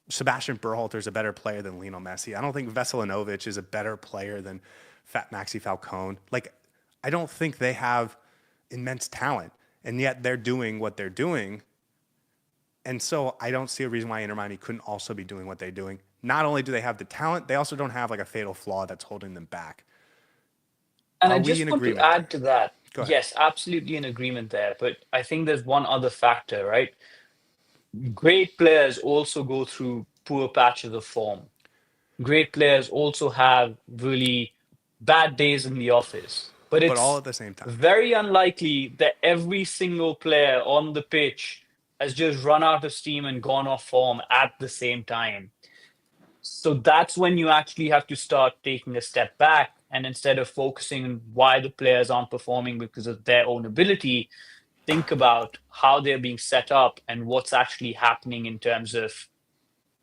Sebastian Berhalter is a better player than Lionel Messi. I don't think Veselinovic is a better player than Fat Maxi Falcon. Like, I don't think they have immense talent, and yet they're doing what they're doing. And so I don't see a reason why Inter Miami couldn't also be doing what they're doing. Not only do they have the talent, they also don't have like a fatal flaw that's holding them back. And Are I we just in want to agreement add there? to that. Go ahead. Yes, absolutely in agreement there. But I think there's one other factor, right? Great players also go through poor patches of form. Great players also have really bad days in the office. But But all it's at the same time. very unlikely that every single player on the pitch has just run out of steam and gone off form at the same time. So that's when you actually have to start taking a step back. And instead of focusing on why the players aren't performing because of their own ability, think about how they're being set up and what's actually happening in terms of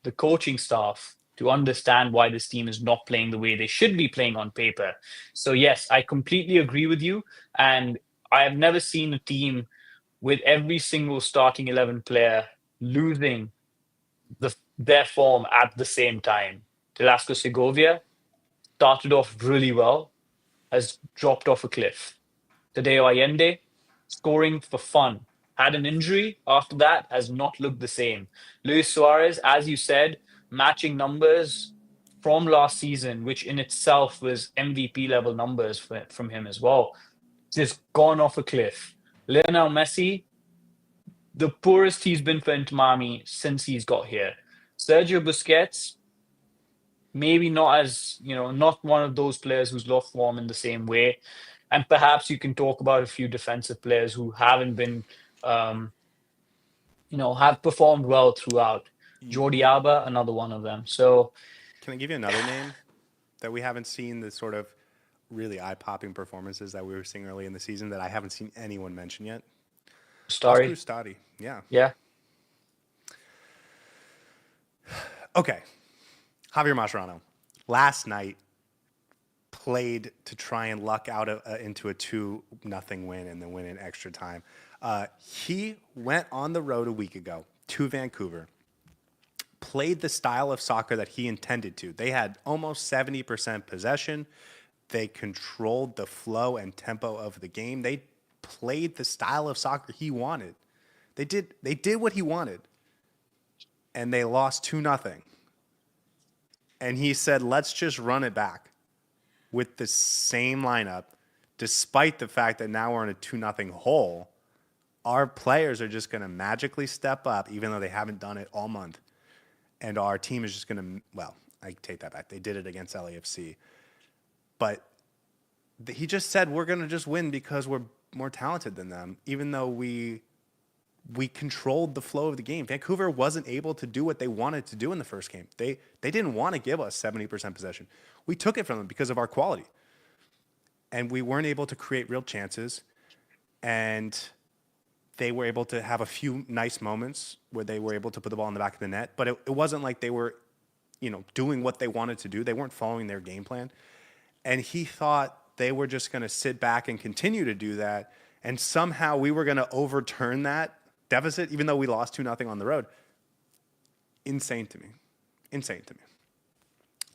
the coaching staff to understand why this team is not playing the way they should be playing on paper. So, yes, I completely agree with you. And I have never seen a team with every single starting 11 player losing their form at the same time. Velasco Segovia started off really well, has dropped off a cliff. Tadeo Allende, scoring for fun, had an injury after that, has not looked the same. Luis Suarez, as you said, matching numbers from last season, which in itself was MVP level numbers from him as well, just gone off a cliff. Lionel Messi, the poorest he's been for Inter Miami since he's got here. Sergio Busquets, maybe not as, not one of those players who's lost form in the same way. And perhaps you can talk about a few defensive players who haven't been, have performed well throughout. Jordi Alba, another one of them. So, Can I give you another name that we haven't seen, the sort of really eye-popping performances that we were seeing early in the season that I haven't seen anyone mention yet? Oscar Starry, Ustadi. Yeah. yeah. Okay. Javier Mascherano. Last night played to try and luck out into a 2-0 win and then win in extra time. He went on the road a week ago to Vancouver, played the style of soccer that he intended to. They had almost 70% possession. They controlled the flow and tempo of the game. They played the style of soccer he wanted. They did what he wanted. And they lost 2-0. And he said, let's just run it back with the same lineup, despite the fact that now we're in a 2-0 hole. Our players are just going to magically step up, even though they haven't done it all month. And our team is just going to, well, I take that back. They did it against LAFC. But he just said, we're going to just win because we're more talented than them, even though we controlled the flow of the game. Vancouver wasn't able to do what they wanted to do in the first game. They didn't want to give us 70% possession. We took it from them because of our quality. And we weren't able to create real chances. And they were able to have a few nice moments where they were able to put the ball in the back of the net. But it wasn't like they were, doing what they wanted to do. They weren't following their game plan. And he thought they were just going to sit back and continue to do that. And somehow we were going to overturn that deficit, even though we lost 2-0 on the road. Insane to me. Insane to me.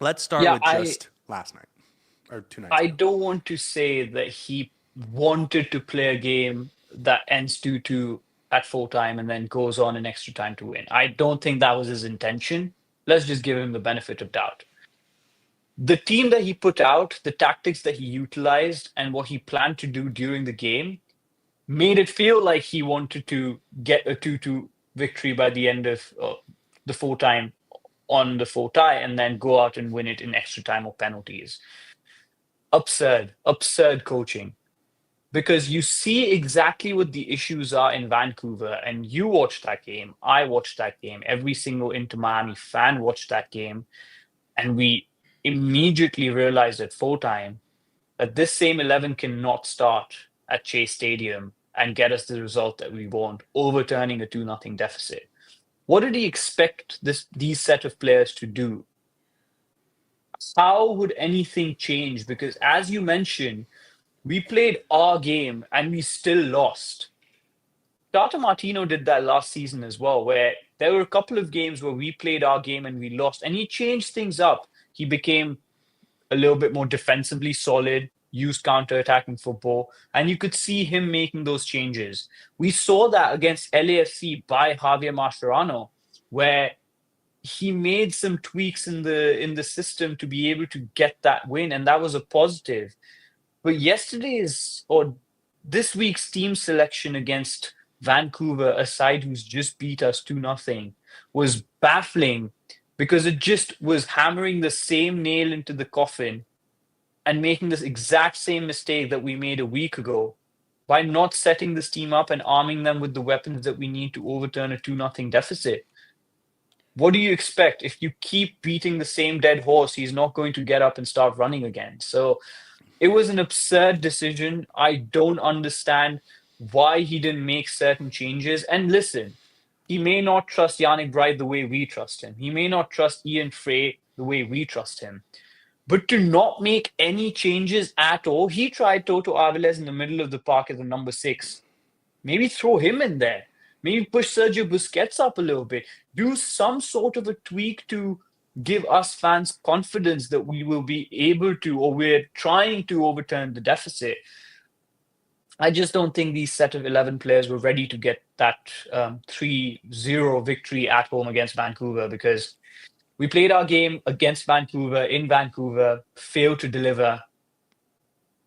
Let's start Yeah, with just last night or 2 nights I ago. don't want to say that he wanted to play a game that ends 2-2 at full time and then goes on in extra time to win. I don't think that was his intention. Let's just give him the benefit of doubt. The team that he put out, the tactics that he utilized, and what he planned to do during the game made it feel like he wanted to get a 2-2 victory by the end of the full time on the full tie and then go out and win it in extra time or penalties. Absurd coaching. because you see exactly what the issues are in Vancouver. And you watched that game. I watched that game. Every single Inter Miami fan watched that game. And we immediately realized at full time that this same 11 cannot start at Chase Stadium and get us the result that we want, overturning a 2-0 deficit. What did he expect these set of players to do? How would anything change? Because as you mentioned, we played our game and we still lost. Tata Martino did that last season as well, where there were a couple of games where we played our game and we lost, and he changed things up. He became a little bit more defensively solid, used counter-attacking football, and you could see him making those changes. We saw that against LAFC by Javier Mascherano, where he made some tweaks in the system to be able to get that win, and that was a positive. But yesterday's or this week's team selection against Vancouver, a side who's just beat us 2-0, was baffling because it just was hammering the same nail into the coffin and making this exact same mistake that we made a week ago by not setting this team up and arming them with the weapons that we need to overturn a 2-0 deficit. What do you expect? If you keep beating the same dead horse, he's not going to get up and start running again. So it was an absurd decision. I don't understand why he didn't make certain changes. And listen, he may not trust Yannick Bright the way we trust him. He may not trust Ian Frey the way we trust him. But to not make any changes at all, he tried Toto Aviles in the middle of the park as a number 6. Maybe throw him in there. Maybe push Sergio Busquets up a little bit. Do some sort of a tweak to give us fans confidence that we will be able to, or we're trying to overturn the deficit. I just don't think these set of 11 players were ready to get that 3-0 victory at home against Vancouver, because we played our game against Vancouver, in Vancouver, failed to deliver,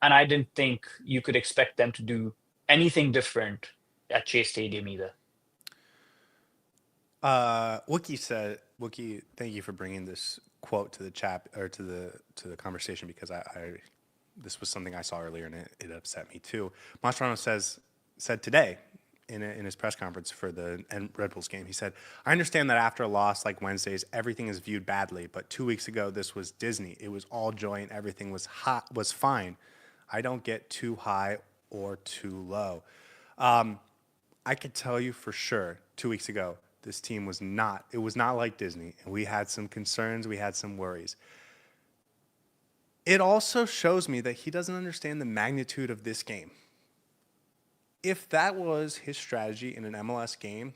and I didn't think you could expect them to do anything different at Chase Stadium either. Wookie, thank you for bringing this quote to the chat or to the conversation, because I this was something I saw earlier and it upset me too. Mascherano said today in his press conference for the Red Bulls game, he said, "I understand that after a loss like Wednesday's, everything is viewed badly, but 2 weeks ago this was Disney. It was all joy and everything was fine. I don't get too high or too low." I could tell you for sure 2 weeks ago, this team was not like Disney, and we had some concerns, we had some worries. It also shows me that he doesn't understand the magnitude of this game. If that was his strategy in an MLS game,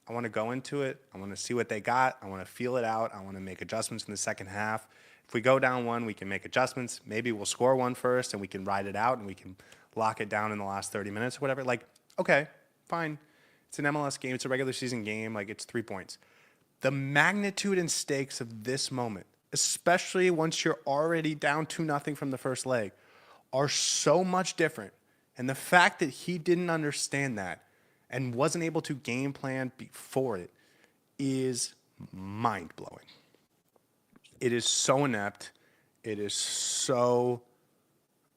I want to go into it. I want to see what they got. I want to feel it out. I want to make adjustments in the second half. If we go down 1, we can make adjustments. Maybe we'll score 1 first, and we can ride it out, and we can lock it down in the last 30 minutes or whatever. Like, okay, fine. It's an MLS game. It's a regular season game. Like, it's 3 points. The magnitude and stakes of this moment, especially once you're already down 2-0 from the first leg, are so much different. And the fact that he didn't understand that and wasn't able to game plan before it is mind-blowing. It is so inept. It is so...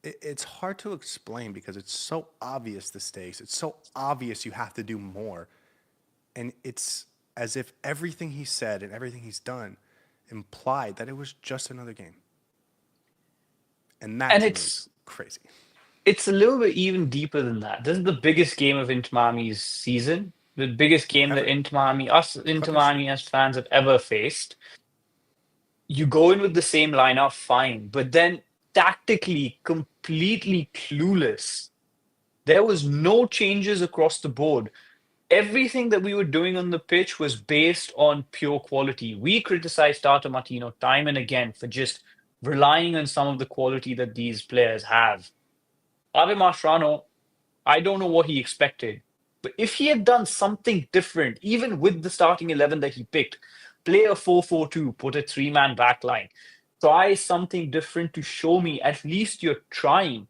It's hard to explain because it's so obvious, the stakes. It's so obvious you have to do more. And it's as if everything he said and everything he's done implied that it was just another game. And that is crazy. It's a little bit even deeper than that. This is the biggest game of Inter Miami's season. The biggest game that Inter Miami as fans have ever faced. You go in with the same lineup, fine. But then tactically, completely clueless. There was no changes across the board. Everything that we were doing on the pitch was based on pure quality. We criticized Tata Martino time and again for just relying on some of the quality that these players have. Javier Mascherano, I don't know what he expected. But if he had done something different, even with the starting 11 that he picked, play a 4-4-2, put a 3-man back line, try something different to show me at least you're trying,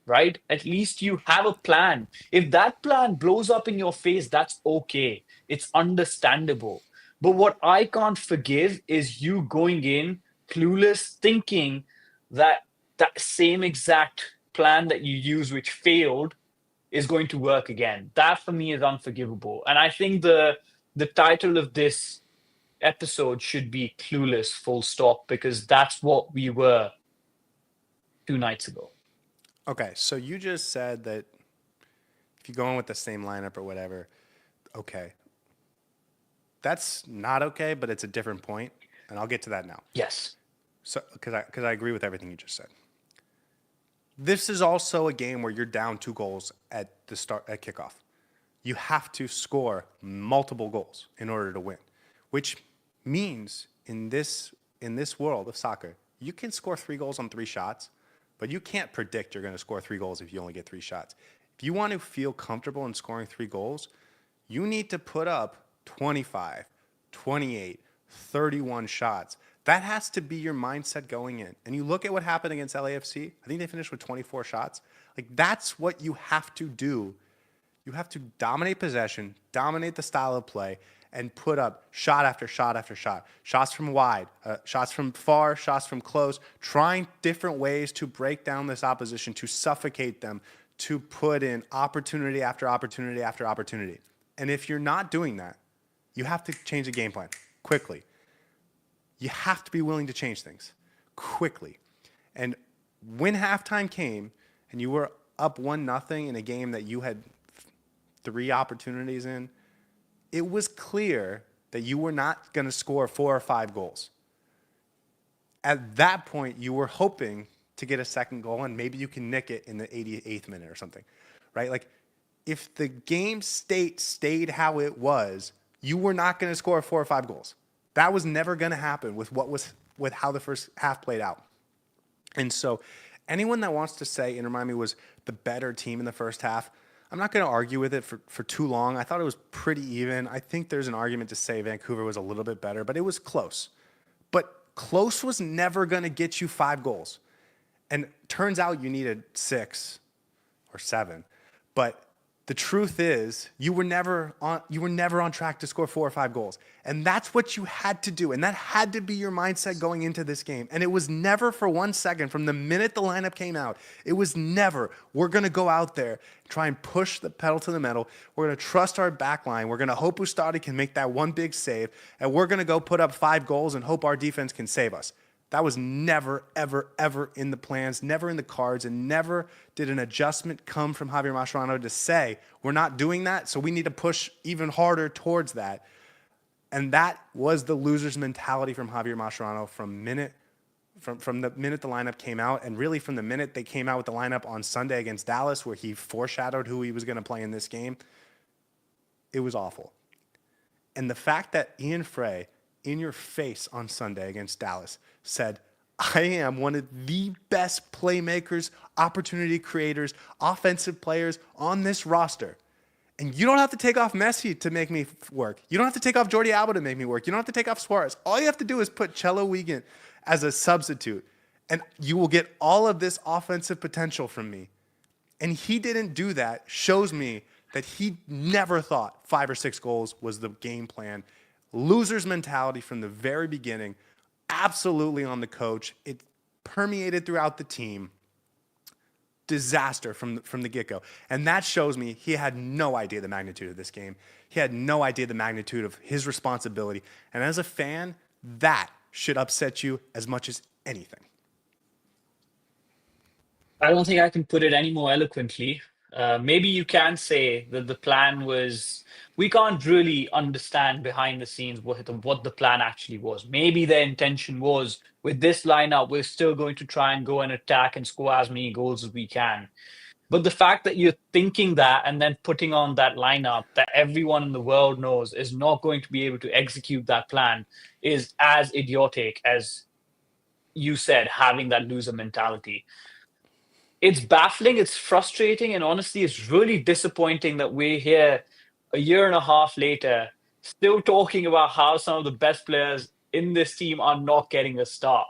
right? At least you have a plan. If that plan blows up in your face, that's okay. It's understandable. But what I can't forgive is you going in clueless, thinking that that same exact plan that you use which failed is going to work again. That for me is unforgivable. And I think the title of this episode should be Clueless, full stop, because that's what we were 2 nights ago. Okay, so you just said that if you go in with the same lineup or whatever, okay, that's not okay, but it's a different point, and I'll get to that now. Yes. So, because I agree with everything you just said. This is also a game where you're down 2 goals at the start at kickoff. You have to score multiple goals in order to win, which means in this world of soccer, you can score 3 goals on 3 shots, but you can't predict you're going to score 3 goals if you only get 3 shots. If you want to feel comfortable in scoring 3 goals, you need to put up 25, 28, 31 shots. That has to be your mindset going in. And you look at what happened against LAFC. I think they finished with 24 shots. Like, that's what you have to do. You have to dominate possession, dominate the style of play, and put up shot after shot after shot. Shots from wide, shots from far, shots from close, trying different ways to break down this opposition, to suffocate them, to put in opportunity after opportunity after opportunity. And if you're not doing that, you have to change the game plan quickly. You have to be willing to change things quickly. And when halftime came and you were up 1-0 in a game that you had 3 opportunities in, it was clear that you were not going to score 4 or 5 goals. At that point, you were hoping to get a second goal and maybe you can nick it in the 88th minute or something, right? Like, if the game stayed how it was, you were not going to score 4 or 5 goals. That was never going to happen with how the first half played out. And so anyone that wants to say Inter Miami was the better team in the first half, I'm not going to argue with it for too long. I thought it was pretty even. I think there's an argument to say Vancouver was a little bit better, but it was close. But close was never going to get you 5 goals. And turns out you needed 6 or 7. But the truth is, you were never on track to score 4 or 5 goals. And that's what you had to do. And that had to be your mindset going into this game. And it was never for 1 second from the minute the lineup came out. It was never, we're going to go out there, try and push the pedal to the metal. We're going to trust our back line. We're going to hope Ustadi can make that one big save. And we're going to go put up 5 goals and hope our defense can save us. That was never, ever, ever in the plans, never in the cards, and never did an adjustment come from Javier Mascherano to say, we're not doing that, so we need to push even harder towards that. And that was the loser's mentality from Javier Mascherano from the minute the lineup came out, and really from the minute they came out with the lineup on Sunday against Dallas, where he foreshadowed who he was going to play in this game. It was awful. And the fact that Ian Frey, in your face on Sunday against Dallas, said, I am one of the best playmakers, opportunity creators, offensive players on this roster. And you don't have to take off Messi to make me work. You don't have to take off Jordi Alba to make me work. You don't have to take off Suárez. All you have to do is put Chelo Wiegand as a substitute, and you will get all of this offensive potential from me. And he didn't do that. Shows me that he never thought 5 or 6 goals was the game plan. Loser's mentality from the very beginning, absolutely on the coach. It permeated throughout the team. Disaster from the get-go. And that shows me he had no idea the magnitude of this game. He had no idea the magnitude of his responsibility. And as a fan, that should upset you as much as anything. I don't think I can put it any more eloquently. Maybe you can say that the plan was, we can't really understand behind the scenes what the plan actually was. Maybe their intention was, with this lineup, we're still going to try and go and attack and score as many goals as we can. But the fact that you're thinking that and then putting on that lineup that everyone in the world knows is not going to be able to execute that plan is as idiotic as you said, having that loser mentality. It's baffling, it's frustrating, and honestly, it's really disappointing that we're here a year and a half later, still talking about how some of the best players in this team are not getting a start.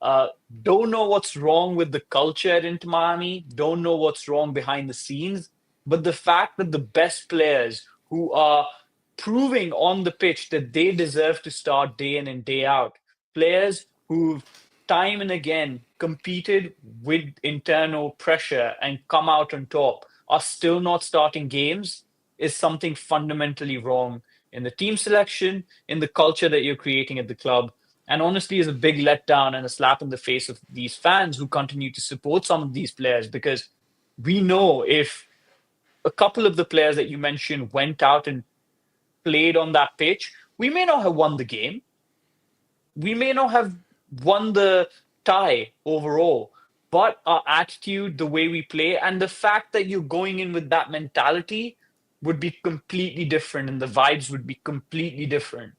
Uh, don't know what's wrong with the culture at Inter Miami, don't know what's wrong behind the scenes, but the fact that the best players who are proving on the pitch that they deserve to start day in and day out, players who've time and again competed with internal pressure and come out on top are still not starting games is something fundamentally wrong in the team selection, in the culture that you're creating at the club. And honestly, is a big letdown and a slap in the face of these fans who continue to support some of these players, because we know if a couple of the players that you mentioned went out and played on that pitch, we may not have won the game. We may not have won the tie overall, but our attitude, the way we play, and the fact that you're going in with that mentality would be completely different, and the vibes would be completely different.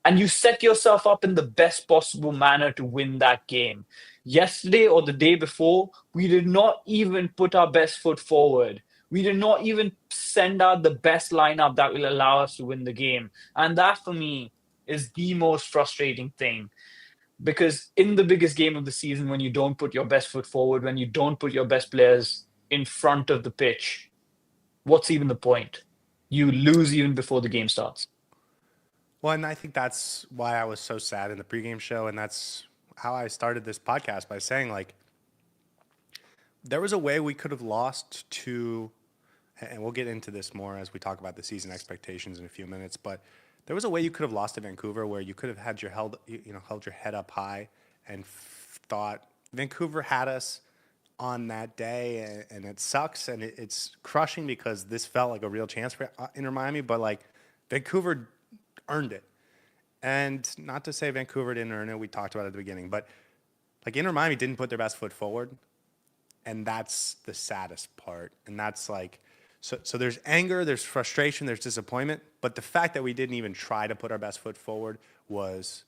And you set yourself up in the best possible manner to win that game. Yesterday or the day before, we did not even put our best foot forward. We did not even send out the best lineup that will allow us to win the game. And that for me is the most frustrating thing. Because in the biggest game of the season, when you don't put your best foot forward, when you don't put your best players in front of the pitch, what's even the point? You lose even before the game starts. Well, and I think that's why I was so sad in the pregame show, and that's how I started this podcast by saying, like, there was a way we could have lost to, and we'll get into this more as we talk about the season expectations in a few minutes, but there was a way you could have lost to Vancouver where you could have had held your head up high and thought Vancouver had us on that day, and it sucks, and it's crushing because this felt like a real chance for Inter Miami, but like Vancouver earned it. And not to say Vancouver didn't earn it, we talked about it at the beginning, but like Inter Miami didn't put their best foot forward, and that's the saddest part. And that's like, so there's anger, there's frustration, there's disappointment, but the fact that we didn't even try to put our best foot forward was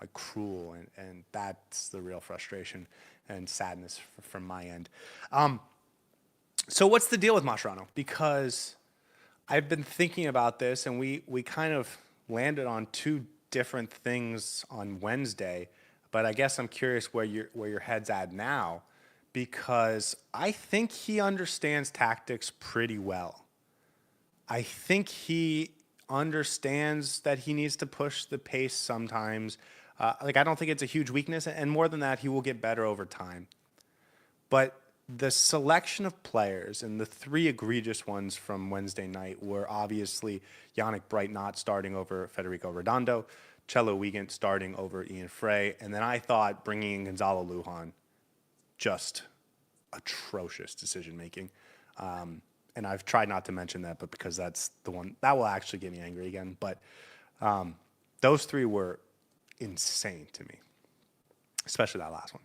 like cruel, and that's the real frustration and sadness from my end. So what's the deal with Mascherano? Because I've been thinking about this, and we kind of landed on two different things on Wednesday, but I guess I'm curious where your head's at now, because I think he understands tactics pretty well. I think he understands that he needs to push the pace sometimes. I don't think it's a huge weakness, and more than that, he will get better over time. But the selection of players, and the three egregious ones from Wednesday night, were obviously Yannick Bright not starting over Federico Redondo, Cello Wiegand starting over Ian Frey, and then I thought bringing in Gonzalo Lujan, just atrocious decision making. And I've tried not to mention that, but because that's the one that will actually get me angry again. But those three were insane to me, especially that last one.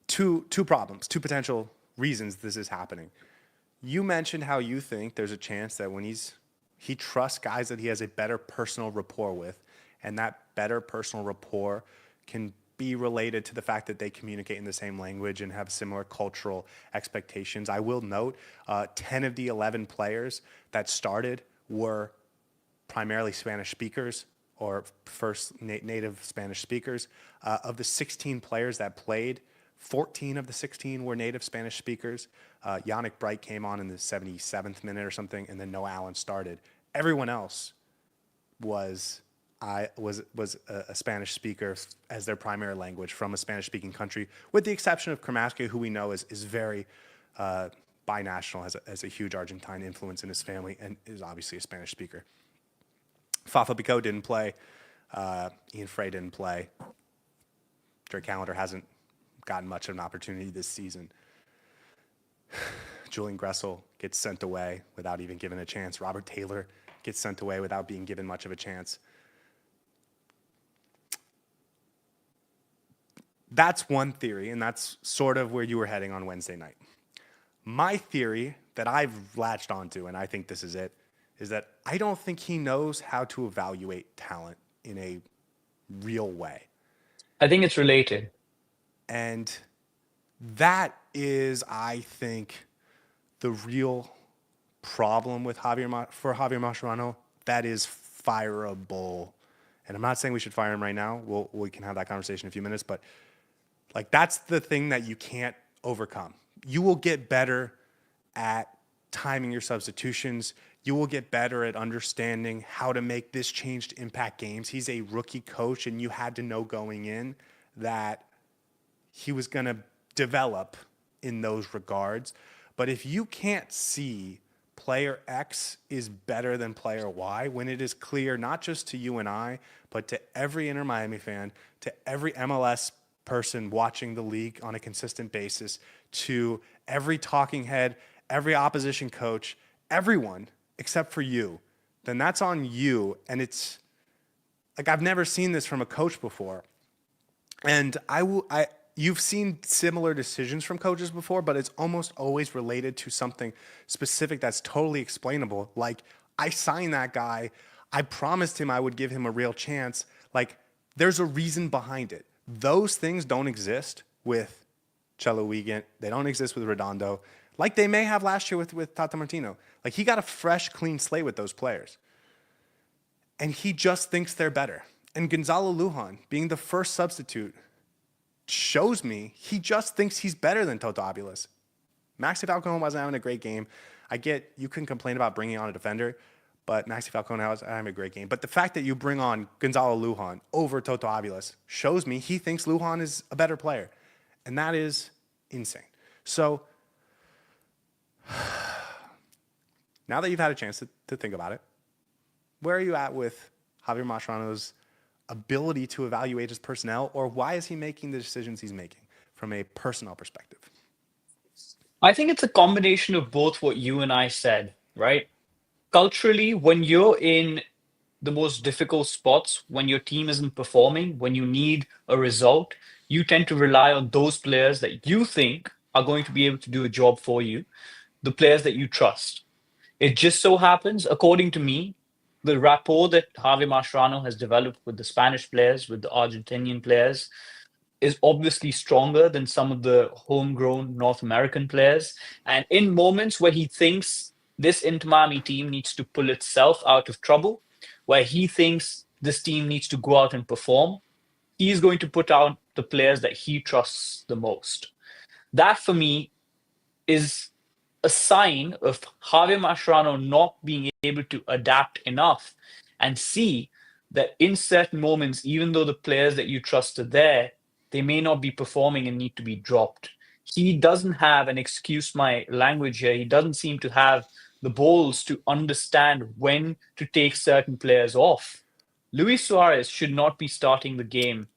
Two problems, two potential reasons this is happening. You mentioned how you think there's a chance that when he trusts guys that he has a better personal rapport with, and that better personal rapport can be related to the fact that they communicate in the same language and have similar cultural expectations. I will note 10 of the 11 players that started were primarily Spanish speakers or first native Spanish speakers. Of the 16 players that played, 14 of the 16 were native Spanish speakers. Yannick Bright came on in the 77th minute or something, and then Noah Allen started. Everyone else was a Spanish speaker as their primary language from a Spanish-speaking country, with the exception of Cremasco, who we know is very binational, has a huge Argentine influence in his family, and is obviously a Spanish speaker. Fafa Picault didn't play. Ian Frey didn't play. Drake Callender hasn't gotten much of an opportunity this season. Julian Gressel gets sent away without even given a chance. Robert Taylor gets sent away without being given much of a chance. That's one theory, and that's sort of where you were heading on Wednesday night. My theory that I've latched onto, and I think this is it, is that I don't think he knows how to evaluate talent in a real way. I think it's related. And that is, I think, the real problem with Javier Mascherano. That is fireable. And I'm not saying we should fire him right now. We can have that conversation in a few minutes, but like that's the thing that you can't overcome. You will get better at timing your substitutions. You will get better at understanding how to make this change to impact games. He's a rookie coach, and you had to know going in that he was going to develop in those regards. But if you can't see player X is better than player Y, when it is clear not just to you and I, but to every Inter Miami fan, to every MLS person watching the league on a consistent basis, to every talking head, every opposition coach, everyone except for you, then that's on you. And it's like, I've never seen this from a coach before. And you've seen similar decisions from coaches before, but it's almost always related to something specific that's totally explainable. Like, I signed that guy. I promised him I would give him a real chance. Like, there's a reason behind it. Those things don't exist with Chelo Wiegand. They don't exist with Redondo. Like they may have last year with Tata Martino. Like, he got a fresh, clean slate with those players. And he just thinks they're better. And Gonzalo Lujan, being the first substitute, shows me he just thinks he's better than Toto Aviles. Maxi Falcon wasn't having a great game. I get you can complain about bringing on a defender, but Maxi Falcon was having a great game. But the fact that you bring on Gonzalo Lujan over Toto Aviles shows me he thinks Lujan is a better player. And that is insane. So now that you've had a chance to think about it, where are you at with Javier Mascherano's ability to evaluate his personnel, or why is he making the decisions he's making from a personnel perspective? I think it's a combination of both what you and I said, right? Culturally, when you're in the most difficult spots, when your team isn't performing, when you need a result, you tend to rely on those players that you think are going to be able to do a job for you, the players that you trust. It just so happens, according to me, the rapport that Javier Mascherano has developed with the Spanish players, with the Argentinian players, is obviously stronger than some of the homegrown North American players. And in moments where he thinks this Inter Miami team needs to pull itself out of trouble, where he thinks this team needs to go out and perform, he's going to put out the players that he trusts the most. That, for me, is a sign of Javier Mascherano not being able to adapt enough and see that in certain moments, even though the players that you trust are there, they may not be performing and need to be dropped. He doesn't have, and excuse my language here, he doesn't seem to have the balls to understand when to take certain players off. Luis Suárez should not be starting the game.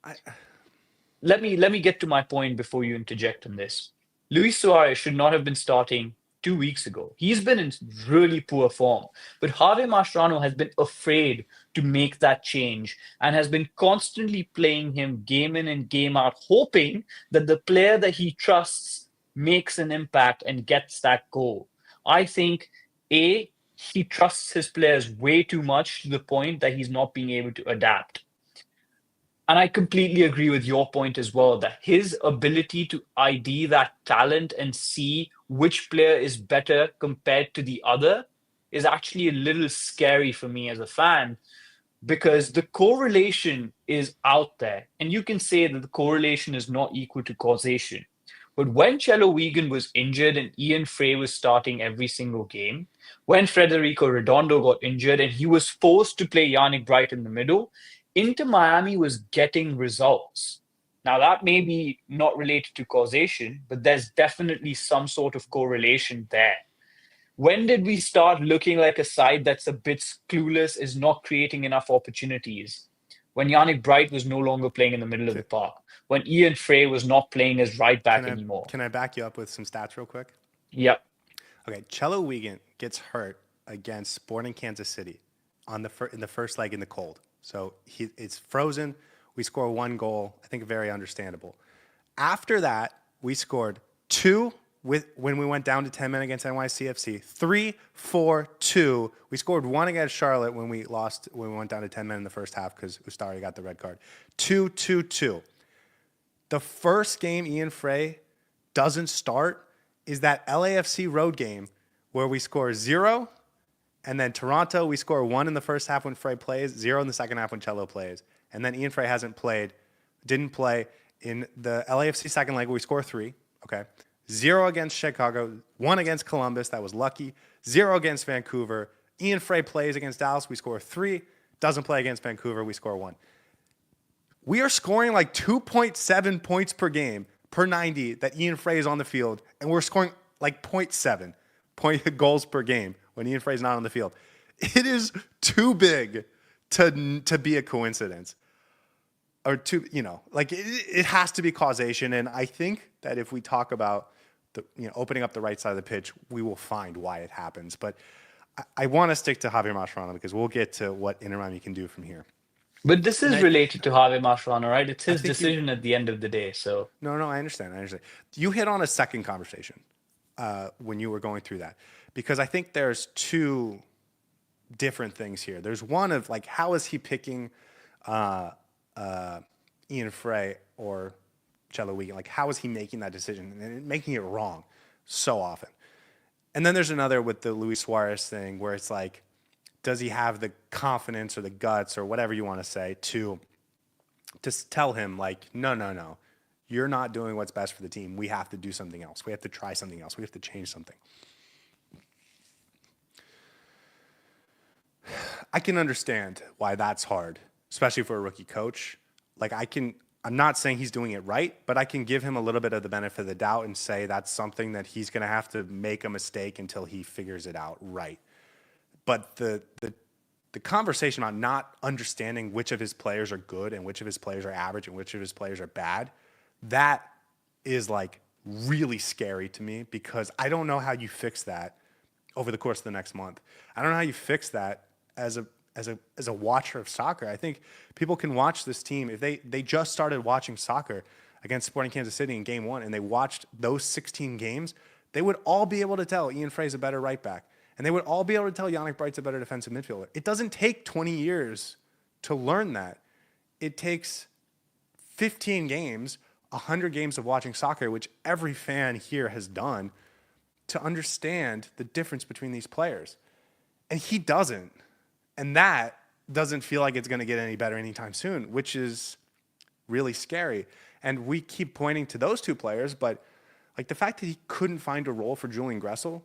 Let me get to my point before you interject on this. Luis Suárez should not have been starting 2 weeks ago. He's been in really poor form, but Javier Mascherano has been afraid to make that change and has been constantly playing him game in and game out, hoping that the player that he trusts makes an impact and gets that goal. I think, A, he trusts his players way too much to the point that he's not being able to adapt. And I completely agree with your point as well, that his ability to ID that talent and see which player is better compared to the other is actually a little scary for me as a fan, because the correlation is out there. And you can say that the correlation is not equal to causation. But when Chelo Wiegand was injured and Ian Frey was starting every single game, when Federico Redondo got injured and he was forced to play Yannick Bright in the middle, Inter Miami was getting results. Now, that may be not related to causation, but there's definitely some sort of correlation there. When did we start looking like a side that's a bit clueless, is not creating enough opportunities? When Yannick Bright was no longer playing in the middle of the park. When Ian Frey was not playing as right back anymore. Can I back you up with some stats real quick? Yep. Okay, Chelo Wiegand gets hurt against Sporting Kansas City in the first leg in the cold. So it's frozen. We score 1 goal. I think very understandable. After that, we scored 2 when we went down to 10 men against NYCFC. 3, 4, 2. We scored 1 against Charlotte when we went down to 10 men in the first half because Ustari got the red card. 2, 2, 2. The first game Ian Frey doesn't start is that LAFC road game where we score 0. And then Toronto, we score 1 in the first half when Frey plays, 0 in the second half when Chelo plays. And then Ian Frey didn't play in the LAFC second leg where we score 3, okay? 0 against Chicago, 1 against Columbus, that was lucky, 0 against Vancouver. Ian Frey plays against Dallas, we score 3, doesn't play against Vancouver, we score 1. We are scoring like 2.7 points per game per 90 that Ian Frey is on the field, and we're scoring like zero point 0.7 point goals per game when Ian Frey is not on the field. It is too big to be a coincidence, or to like it has to be causation. And I think that if we talk about the opening up the right side of the pitch, we will find why it happens. But I want to stick to Javier Mascherano because we'll get to what Inter Miami can do from here. But this And is related to Javier Mascherano, right? It's I his think you decision at the end of the day. So no, I understand. You hit on a second conversation when you were going through that, because I think there's two different things here. There's one of like, how is he picking Ian Frey or Cello Wiegand? Like, how is he making that decision and making it wrong so often? And then there's another with the Luis Suárez thing where it's like, does he have the confidence or the guts or whatever you want to say to tell him like, no, you're not doing what's best for the team. We have to do something else. We have to try something else. We have to change something. I can understand why that's hard, especially for a rookie coach. Like I'm not saying he's doing it right, but I can give him a little bit of the benefit of the doubt and say that's something that he's going to have to make a mistake until he figures it out right. But the conversation about not understanding which of his players are good and which of his players are average and which of his players are bad, that is like really scary to me, because I don't know how you fix that over the course of the next month. I don't know how you fix that as a watcher of soccer. I think people can watch this team if they just started watching soccer against Sporting Kansas City in game 1 and they watched those 16 games, they would all be able to tell Ian Frey's a better right back. And they would all be able to tell Yannick Bright's a better defensive midfielder. It doesn't take 20 years to learn that. It takes 15 games, 100 games of watching soccer, which every fan here has done, to understand the difference between these players. And he doesn't. And that doesn't feel like it's going to get any better anytime soon, which is really scary. And we keep pointing to those two players, but like the fact that he couldn't find a role for Julian Gressel,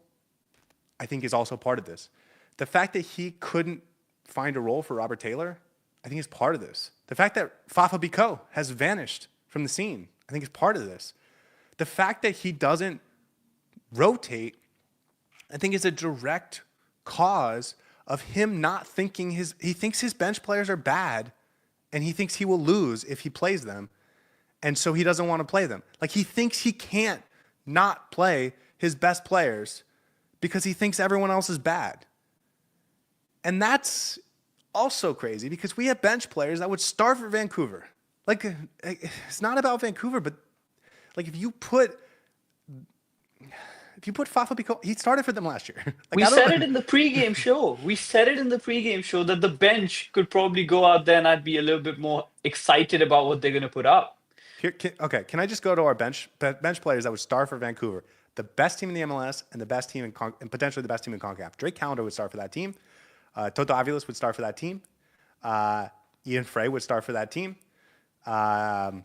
I think is also part of this. The fact that he couldn't find a role for Robert Taylor, I think is part of this. The fact that Fafa Bicot has vanished from the scene, I think is part of this. The fact that he doesn't rotate, I think is a direct cause of him not thinking he thinks his bench players are bad and he thinks he will lose if he plays them. And so he doesn't want to play them. Like he thinks he can't not play his best players because he thinks everyone else is bad. And that's also crazy because we have bench players that would start for Vancouver. Like, it's not about Vancouver, but like if you put Fafa Bicot, he started for them last year. Like, we said it in the pregame show. We said it in the pregame show that the bench could probably go out there and I'd be a little bit more excited about what they're going to put up. Can I just go to our bench players that would start for Vancouver? The best team in the MLS and the best team and potentially the best team in CONCACAF. Drake Callender would start for that team. Toto Aviles would start for that team. Ian Frey would start for that team. Yannick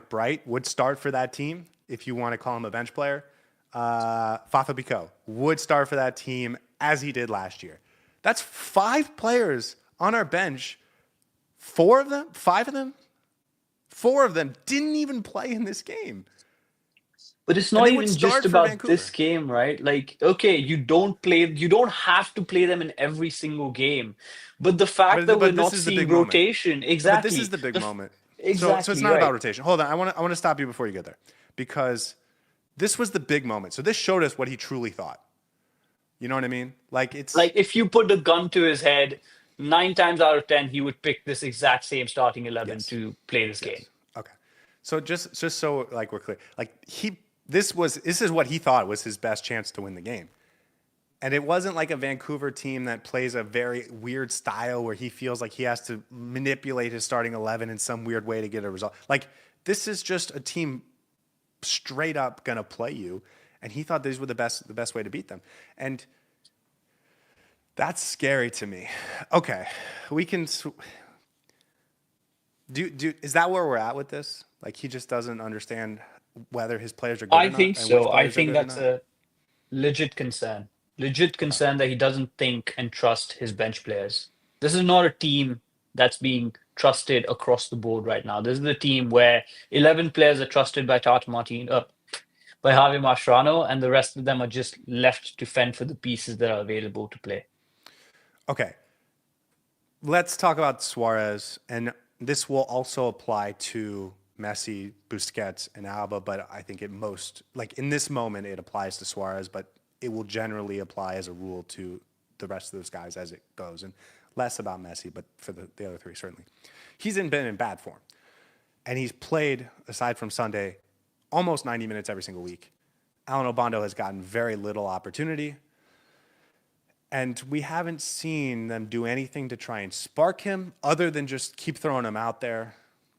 Bright would start for that team, if you want to call him a bench player. Fafa Bicot would start for that team as he did last year. That's 5 players on our bench. 4 of them didn't even play in this game. But it's not even just about this game, right? Like, okay, you don't have to play them in every single game. But the fact that we're not seeing rotation, exactly. But this is the big moment. Exactly. So it's not about rotation. Hold on, I want to stop you before you get there, because this was the big moment. So this showed us what he truly thought. You know what I mean? Like if you put a gun to his head, 9 times out of 10 he would pick this exact same starting 11 to play this game. Okay. So just so like we're clear, like this is what he thought was his best chance to win the game. And it wasn't like a Vancouver team that plays a very weird style where he feels like he has to manipulate his starting 11 in some weird way to get a result. Like, this is just a team straight up going to play you. And he thought these were the best way to beat them. And that's scary to me. Okay. We can is that where we're at with this? Like, he just doesn't understand whether his players are good or not? I think so. I think that's a legit concern. Legit concern that he doesn't think and trust his bench players. This is not a team that's being trusted across the board right now. This is the team where 11 players are trusted by Tata Martino, by Javier Mascherano, and the rest of them are just left to fend for the pieces that are available to play. Okay, let's talk about Suarez, and this will also apply to Messi, Busquets, and Alba. But I think in this moment, it applies to Suarez, but it will generally apply as a rule to the rest of those guys as it goes, and less about Messi, but for the other three certainly. He's been in bad form, and he's played aside from Sunday almost 90 minutes every single week. Alan Obando has gotten very little opportunity. And we haven't seen them do anything to try and spark him other than just keep throwing him out there.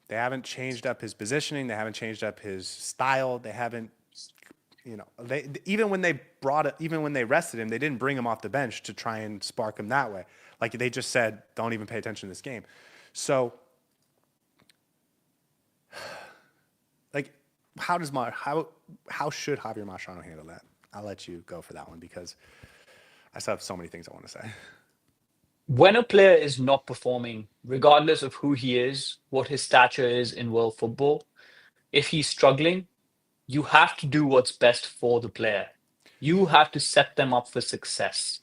They haven't changed up his positioning. They haven't changed up his style. They haven't, even when they rested him, they didn't bring him off the bench to try and spark him that way. Like they just said, don't even pay attention to this game. So, like, how should Javier Mascherano handle that? I'll let you go for that one because I still have so many things I want to say. When a player is not performing, regardless of who he is, what his stature is in world football, if he's struggling, you have to do what's best for the player. You have to set them up for success.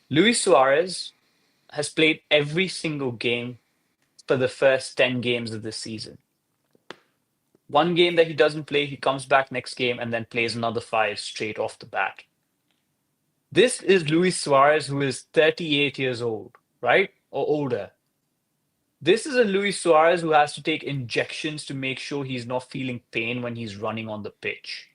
Luis Suarez has played every single game for the first 10 games of this season. One game that he doesn't play, he comes back next game and then plays another 5 straight off the bat. This is Luis Suarez, who is 38 years old, right? Or older. This is a Luis Suarez who has to take injections to make sure he's not feeling pain when he's running on the pitch.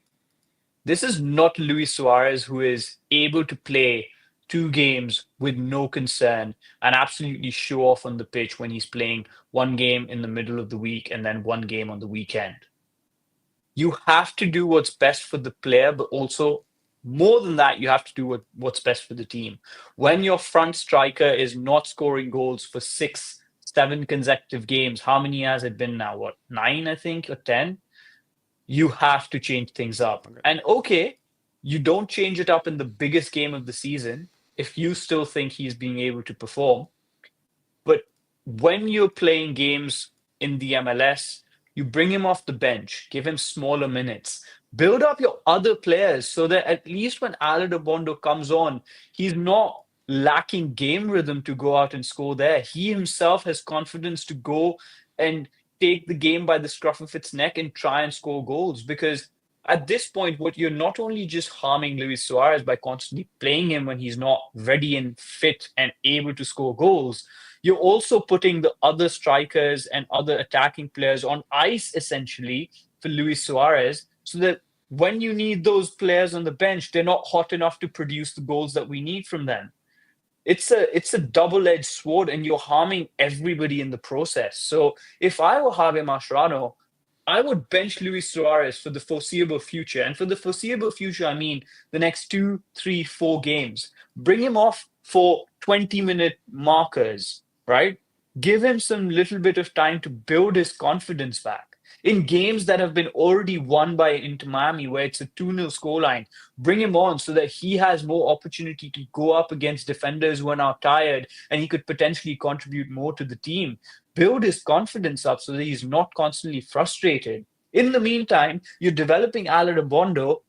This is not Luis Suarez who is able to play 2 games with no concern and absolutely show off on the pitch when he's playing 1 game in the middle of the week and then 1 game on the weekend. You have to do what's best for the player, but also more than that, you have to do what's best for the team. When your front striker is not scoring goals for 6, 7 consecutive games, how many has it been now? 9, I think, or 10? You have to change things up. Okay. And okay, you don't change it up in the biggest game of the season if you still think he's being able to perform. But when you're playing games in the MLS, you bring him off the bench, give him smaller minutes, build up your other players so that at least when Alan Bondo comes on, he's not lacking game rhythm to go out and score there. He himself has confidence to go and take the game by the scruff of its neck and try and score goals. Because at this point, what you're not only just harming Luis Suarez by constantly playing him when he's not ready and fit and able to score goals, you're also putting the other strikers and other attacking players on ice, essentially, for Luis Suarez, so that when you need those players on the bench, they're not hot enough to produce the goals that we need from them. It's a double-edged sword, and you're harming everybody in the process. So if I were Javier Mascherano, I would bench Luis Suarez for the foreseeable future. And for the foreseeable future, I mean the next 2, 3, 4 games. Bring him off for 20-minute markers, right? Give him some little bit of time to build his confidence back. In games that have been already won by Inter Miami, where it's a 2-0 scoreline, bring him on so that he has more opportunity to go up against defenders who are now tired and he could potentially contribute more to the team. Build his confidence up so that he's not constantly frustrated. In the meantime, you're developing Alan Bondo,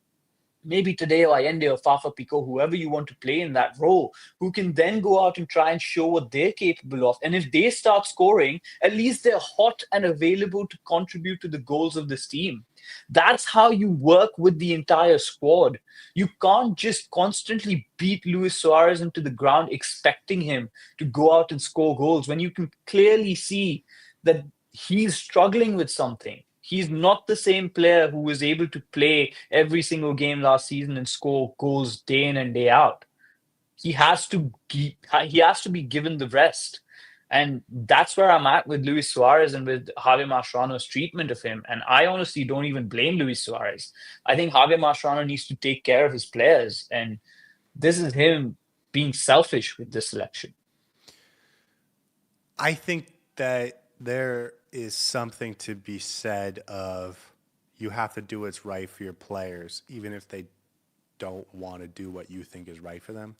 maybe today or Allende or Fafa Pico, whoever you want to play in that role, who can then go out and try and show what they're capable of. And if they start scoring, at least they're hot and available to contribute to the goals of this team. That's how you work with the entire squad. You can't just constantly beat Luis Suarez into the ground expecting him to go out and score goals when you can clearly see that he's struggling with something. He's not the same player who was able to play every single game last season and score goals day in and day out. He has to be given the rest. And that's where I'm at with Luis Suarez and with Javier Mascherano's treatment of him. And I honestly don't even blame Luis Suarez. I think Javier Mascherano needs to take care of his players. And this is him being selfish with this selection. I think that there is something to be said of you have to do what's right for your players, even if they don't want to do what you think is right for them.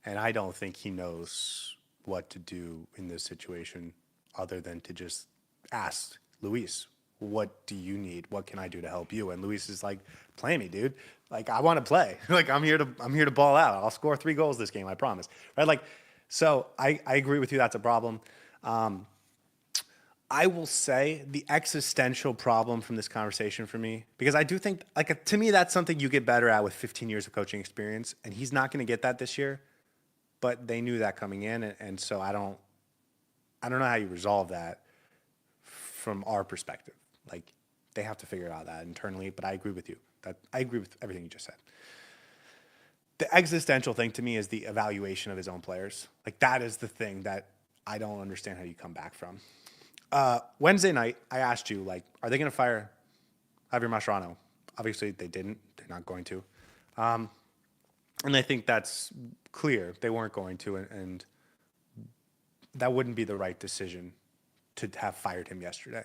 And I don't think he knows what to do in this situation other than to just ask Luis, what do you need? What can I do to help you? And Luis is like, play me, dude. Like, I want to play. Like, I'm here to ball out. I'll score 3 goals this game, I promise. Right? Like, so I agree with you. That's a problem. I will say the existential problem from this conversation for me, because I do think, like, to me, that's something you get better at with 15 years of coaching experience, and he's not going to get that this year. But they knew that coming in, and so I don't know how you resolve that from our perspective. Like, they have to figure out that internally. But I agree with you. I agree with everything you just said. The existential thing to me is the evaluation of his own players. Like, that is the thing that I don't understand how you come back from. Wednesday night, I asked you, like, are they going to fire Javier Mascherano? Obviously, they didn't. They're not going to. And I think that's clear. They weren't going to, and that wouldn't be the right decision to have fired him yesterday.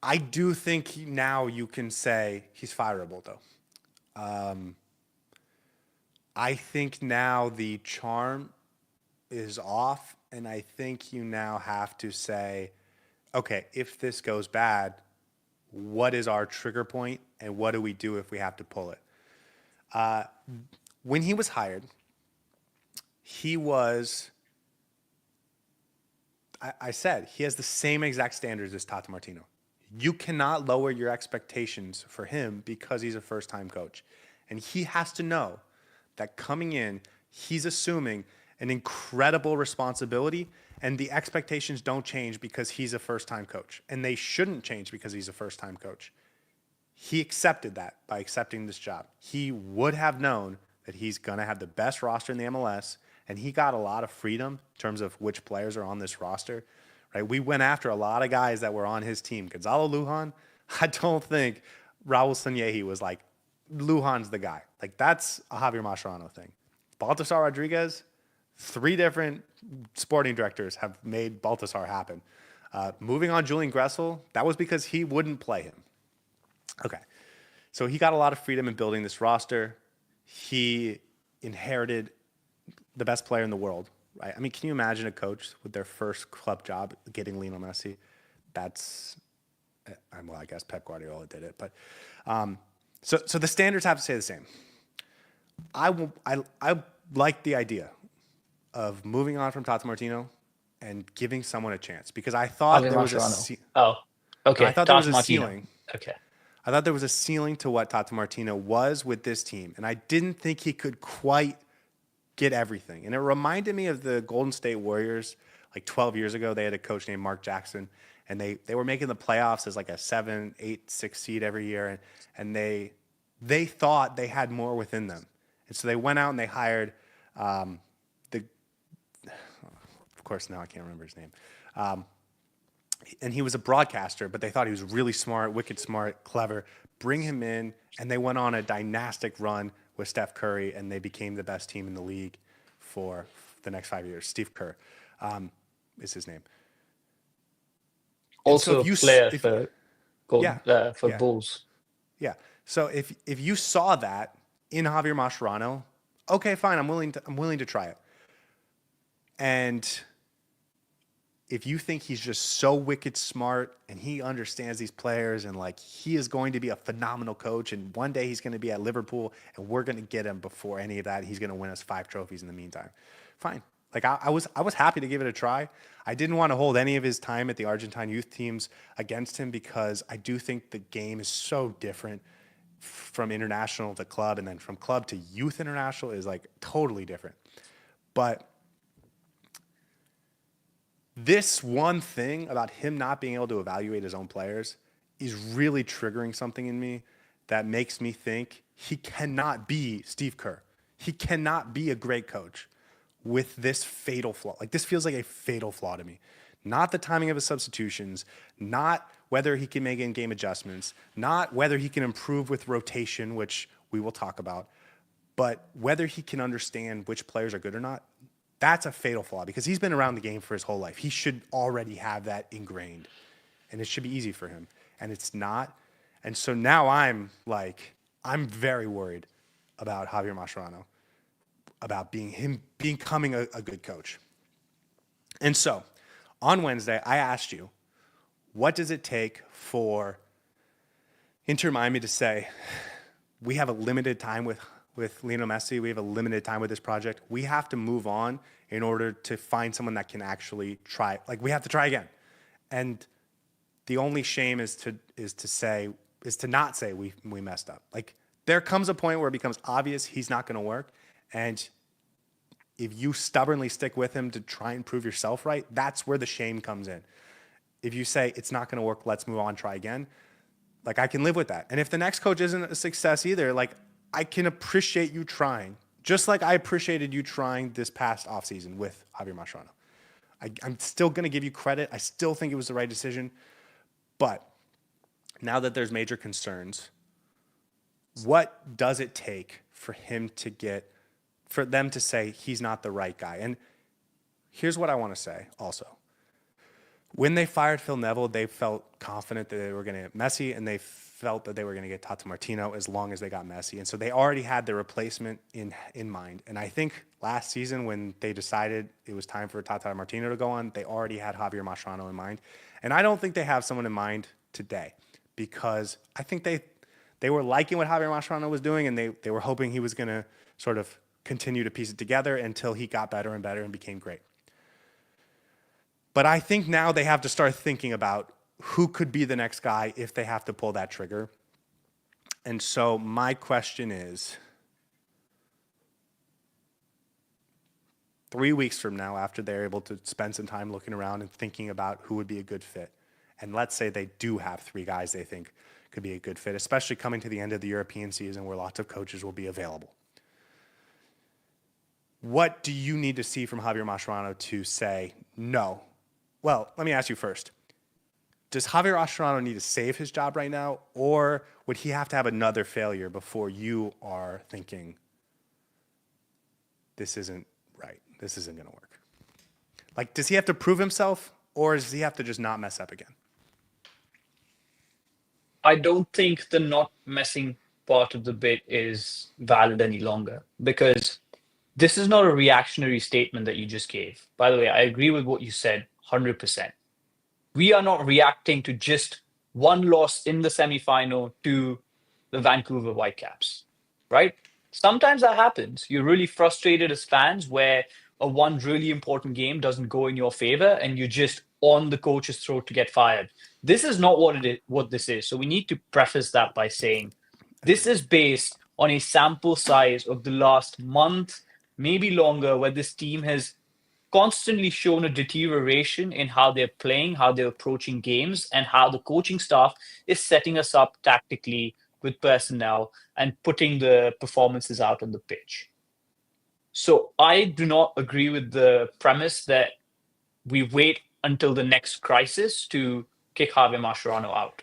I do think now you can say he's fireable, though. I think now the charm is off, and I think you now have to say, okay, if this goes bad, what is our trigger point, and what do we do if we have to pull it? When he was hired, he was, I said, he has the same exact standards as Tata Martino. You cannot lower your expectations for him because he's a first-time coach. And he has to know that coming in, he's assuming an incredible responsibility, and the expectations don't change because he's a first-time coach. And they shouldn't change because he's a first-time coach. He accepted that by accepting this job. He would have known that he's going to have the best roster in the MLS, and he got a lot of freedom in terms of which players are on this roster. Right? We went after a lot of guys that were on his team. Gonzalo Lujan, I don't think Raul Sanyehi was like, Lujan's the guy. Like, that's a Javier Mascherano thing. Baltasar Rodriguez, 3 different sporting directors have made Baltasar happen. Moving on Julian Gressel, that was because he wouldn't play him. Okay. So he got a lot of freedom in building this roster. He inherited the best player in the world, right? I mean, can you imagine a coach with their first club job getting Lionel Messi? That's, well, I guess Pep Guardiola did it. But so the standards have to stay the same. I like the idea of moving on from Tata Martino and giving someone a chance, because I thought Javier there was Mascherano. Oh, I okay. thought there was Tata a Martino. ceiling. Okay. I thought there was a ceiling to what Tata Martino was with this team, and I didn't think he could quite get everything. And it reminded me of the Golden State Warriors, like 12 years ago. They had a coach named Mark Jackson, and they were making the playoffs as like a 7, 8, 6 seed every year, and they thought they had more within them. And so they went out and they hired of course, now I can't remember his name. And he was a broadcaster, but they thought he was really smart, wicked smart, clever. Bring him in, and they went on a dynastic run with Steph Curry, and they became the best team in the league for the next 5 years. Steve Kerr is his name. And so Also a player for for yeah, Bulls. yeah. So if you saw that in Javier Mascherano, okay, fine, I'm willing to try it. And if you think he's just so wicked smart and he understands these players, and like he is going to be a phenomenal coach, and one day he's going to be at Liverpool and we're going to get him before any of that, he's going to win us 5 trophies in the meantime, fine. Like I was happy to give it a try. I didn't want to hold any of his time at the Argentine youth teams against him, because I do think the game is so different from international to club, and then from club to youth international is like totally different. But this one thing about him not being able to evaluate his own players is really triggering something in me that makes me think he cannot be Steve Kerr. He cannot be a great coach with this fatal flaw. Like, this feels like a fatal flaw to me. Not the timing of his substitutions, not whether he can make in-game adjustments, not whether he can improve with rotation, which we will talk about, but whether he can understand which players are good or not. That's a fatal flaw, because he's been around the game for his whole life. He should already have that ingrained, and it should be easy for him, and it's not. And so now I'm very worried about Javier Mascherano. about becoming a good coach. And so on Wednesday, I asked you, what does it take for Inter Miami to say, we have a limited time with Lionel Messi, we have a limited time with this project, we have to move on in order to find someone that can actually try, like we have to try again. And the only shame is to not say we messed up. Like there comes a point where it becomes obvious he's not going to work, and if you stubbornly stick with him to try and prove yourself right, that's where the shame comes in. If you say it's not going to work, let's move on, try again, like I can live with that. And if the next coach isn't a success either, like I can appreciate you trying, just like I appreciated you trying this past offseason with Javier Mascherano. I'm still going to give you credit. I still think it was the right decision. But now that there's major concerns, what does it take for them to say he's not the right guy? And here's what I want to say also. When they fired Phil Neville, they felt confident that they were going to get Messi, and they felt that they were going to get Tata Martino as long as they got Messi. And so they already had their replacement in mind. And I think last season when they decided it was time for Tata Martino to go on, they already had Javier Mascherano in mind. And I don't think they have someone in mind today, because I think they were liking what Javier Mascherano was doing, and they were hoping he was going to sort of continue to piece it together until he got better and better and became great. But I think now they have to start thinking about who could be the next guy if they have to pull that trigger. And so my question is, 3 weeks from now, after they're able to spend some time looking around and thinking about who would be a good fit, and let's say they do have 3 guys they think could be a good fit, especially coming to the end of the European season where lots of coaches will be available. What do you need to see from Javier Mascherano to say no? Well, let me ask you first. Does Javier Mascherano need to save his job right now, or would he have to have another failure before you are thinking, this isn't right, this isn't going to work? Like, does he have to prove himself, or does he have to just not mess up again? I don't think the not messing part of the bit is valid any longer, because this is not a reactionary statement that you just gave. By the way, I agree with what you said 100%. We are not reacting to just one loss in the semifinal to the Vancouver Whitecaps, right? Sometimes that happens. You're really frustrated as fans where a one really important game doesn't go in your favor and you're just on the coach's throat to get fired. This is not what this is. So we need to preface that by saying this is based on a sample size of the last month, maybe longer, where this team has constantly shown a deterioration in how they're playing, how they're approaching games, and how the coaching staff is setting us up tactically with personnel and putting the performances out on the pitch. So I do not agree with the premise that we wait until the next crisis to kick Javier Mascherano out.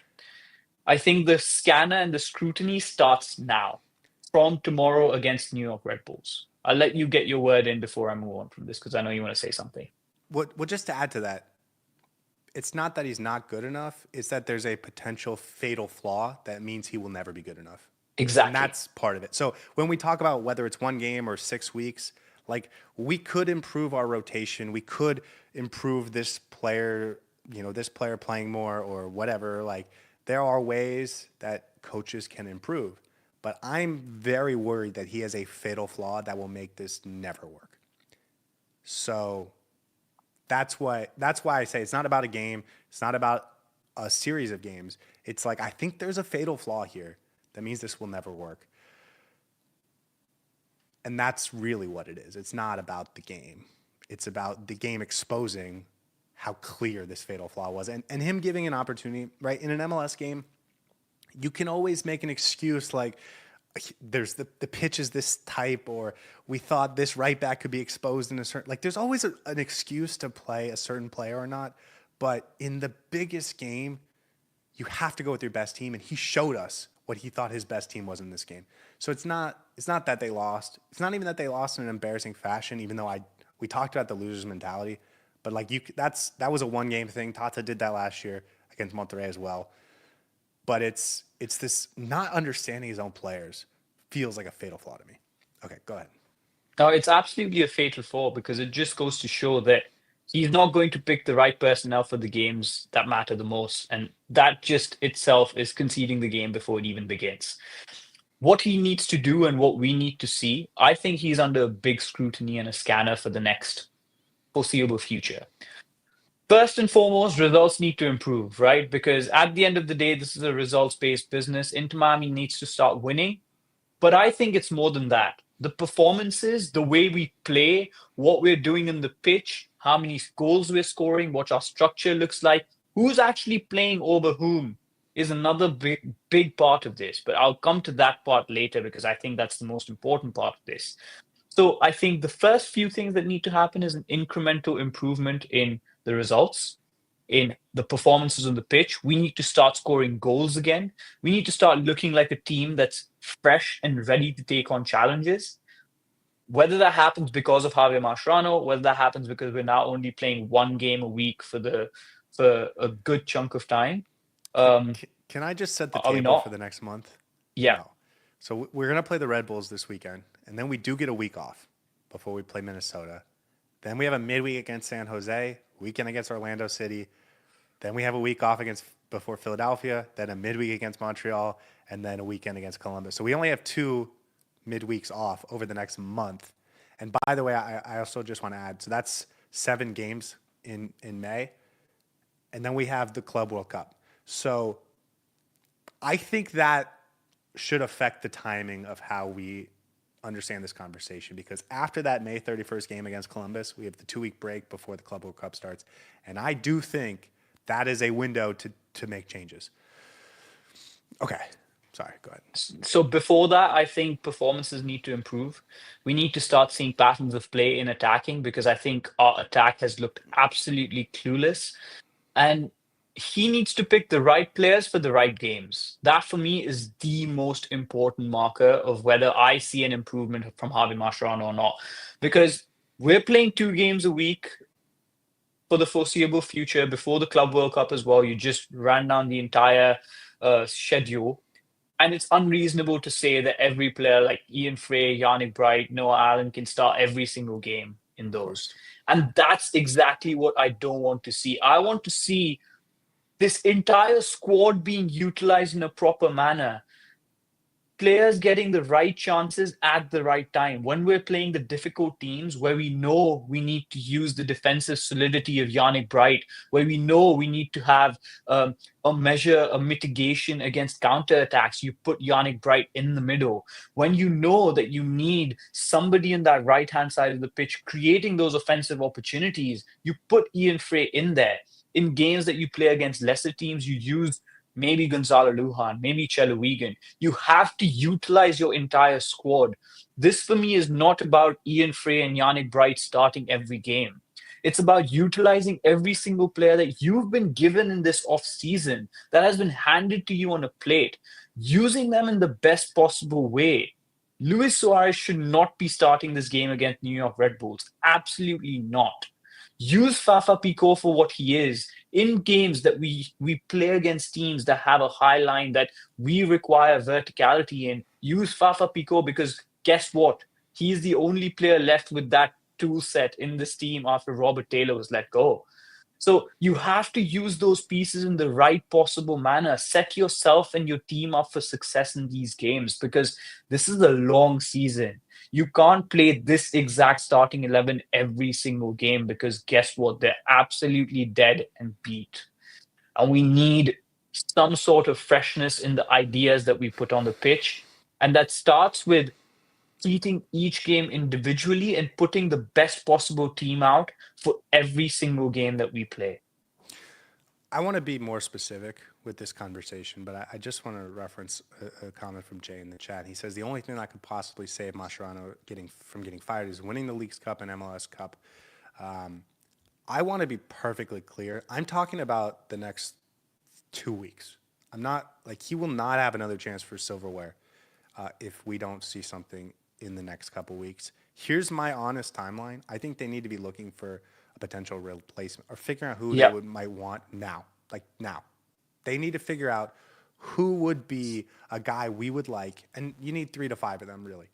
I think the scanner and the scrutiny starts now, from tomorrow against New York Red Bulls. I'll let you get your word in before I move on from this, because I know you want to say something. Well, just to add to that, it's not that he's not good enough. It's that there's a potential fatal flaw that means he will never be good enough. Exactly. And that's part of it. So when we talk about whether it's one game or 6 weeks, like we could improve our rotation. We could improve this player, this player playing more or whatever. Like there are ways that coaches can improve. But I'm very worried that he has a fatal flaw that will make this never work. So that's why I say it's not about a game. It's not about a series of games. It's like, I think there's a fatal flaw here that means this will never work. And that's really what it is. It's not about the game. It's about the game exposing how clear this fatal flaw was. And him giving an opportunity, right? In an MLS game, you can always make an excuse like there's the pitch is this type, or we thought this right back could be exposed in a certain, like there's always an excuse to play a certain player or not. But in the biggest game, you have to go with your best team. And he showed us what he thought his best team was in this game. So it's not that they lost. It's not even that they lost in an embarrassing fashion, even though we talked about the loser's mentality. But like that was a one game thing. Tata did that last year against Monterrey as well. But it's this not understanding his own players feels like a fatal flaw to me. Okay, go ahead. Now, it's absolutely a fatal flaw because it just goes to show that he's not going to pick the right personnel for the games that matter the most. And that just itself is conceding the game before it even begins. What he needs to do and what we need to see, I think he's under big scrutiny and a scanner for the next foreseeable future. First and foremost, results need to improve, right? Because at the end of the day, this is a results based business. Inter Miami needs to start winning. But I think it's more than that. The performances, the way we play, what we're doing in the pitch, how many goals we're scoring, what our structure looks like, who's actually playing over whom is another big part of this. But I'll come to that part later because I think that's the most important part of this. So I think the first few things that need to happen is an incremental improvement in the results, in the performances on the pitch. We need to start scoring goals again. We need to start looking like a team that's fresh and ready to take on challenges. Whether that happens because of Javier Mascherano, whether that happens because we're now only playing one game a week for a good chunk of time. Can, Um, can I just set the are we table for not? the next month? Yeah. No. So we're going to play the Red Bulls this weekend, and then we do get a week off before we play Minnesota. Then we have a midweek against San Jose, weekend against Orlando City. Then we have a week off against before Philadelphia, then a midweek against Montreal, and then a weekend against Columbus. So we only have two midweeks off over the next month. And by the way, I also just want to add, so that's 7 games in May, and then we have the Club World Cup. So I think that should affect the timing of how we understand this conversation because after that May 31st game against Columbus, we have the 2 week break before the Club World Cup starts. And I do think that is a window to make changes. Okay. Sorry, go ahead. So before that, I think performances need to improve. We need to start seeing patterns of play in attacking because I think our attack has looked absolutely clueless. And he needs to pick the right players for the right games. That for me is the most important marker of whether I see an improvement from Harvey Mascherano or not. Because we're playing 2 games a week for the foreseeable future before the Club World Cup as well. You just ran down the entire schedule. And it's unreasonable to say that every player like Ian Frey, Yannick Bright, Noah Allen can start every single game in Of those. course. And that's exactly what I don't want to see. I want to see this entire squad being utilized in a proper manner. Players getting the right chances at the right time. When we're playing the difficult teams where we know we need to use the defensive solidity of Yannick Bright, where we know we need to have a measure, a mitigation against counterattacks, you put Yannick Bright in the middle. When you know that you need somebody in that right-hand side of the pitch creating those offensive opportunities, you put Ian Frey in there. In games that you play against lesser teams, you use maybe Gonzalo Lujan, maybe Chelo Wigan. You have to utilize your entire squad. This for me is not about Ian Frey and Yannick Bright starting every game. It's about utilizing every single player that you've been given in this off season that has been handed to you on a plate, using them in the best possible way. Luis Suárez should not be starting this game against New York Red Bulls. Absolutely not. Use Fafa Pico for what he is. In games that we play against teams that have a high line that we require verticality in, use Fafa Pico because guess what? He's the only player left with that tool set in this team after Robert Taylor was let go. So you have to use those pieces in the right possible manner. Set yourself and your team up for success in these games because this is a long season. You can't play this exact starting 11 every single game because guess what? They're absolutely dead and beat. And we need some sort of freshness in the ideas that we put on the pitch. And that starts with treating each game individually and putting the best possible team out for every single game that we play. I want to be more specific with this conversation, but I just want to reference a comment from Jay in the chat. He says the only thing that could possibly save Mascherano from getting fired is winning the Leagues Cup and MLS Cup. I want to be perfectly clear. I'm talking about the next 2 weeks. I'm not like he will not have another chance for silverware if we don't see something in the next couple weeks. Here's my honest timeline. I think they need to be looking for a potential replacement or figuring out who they Yeah. might want now. Like now. They need to figure out who would be a guy we would like, and you need 3 to 5 of them really,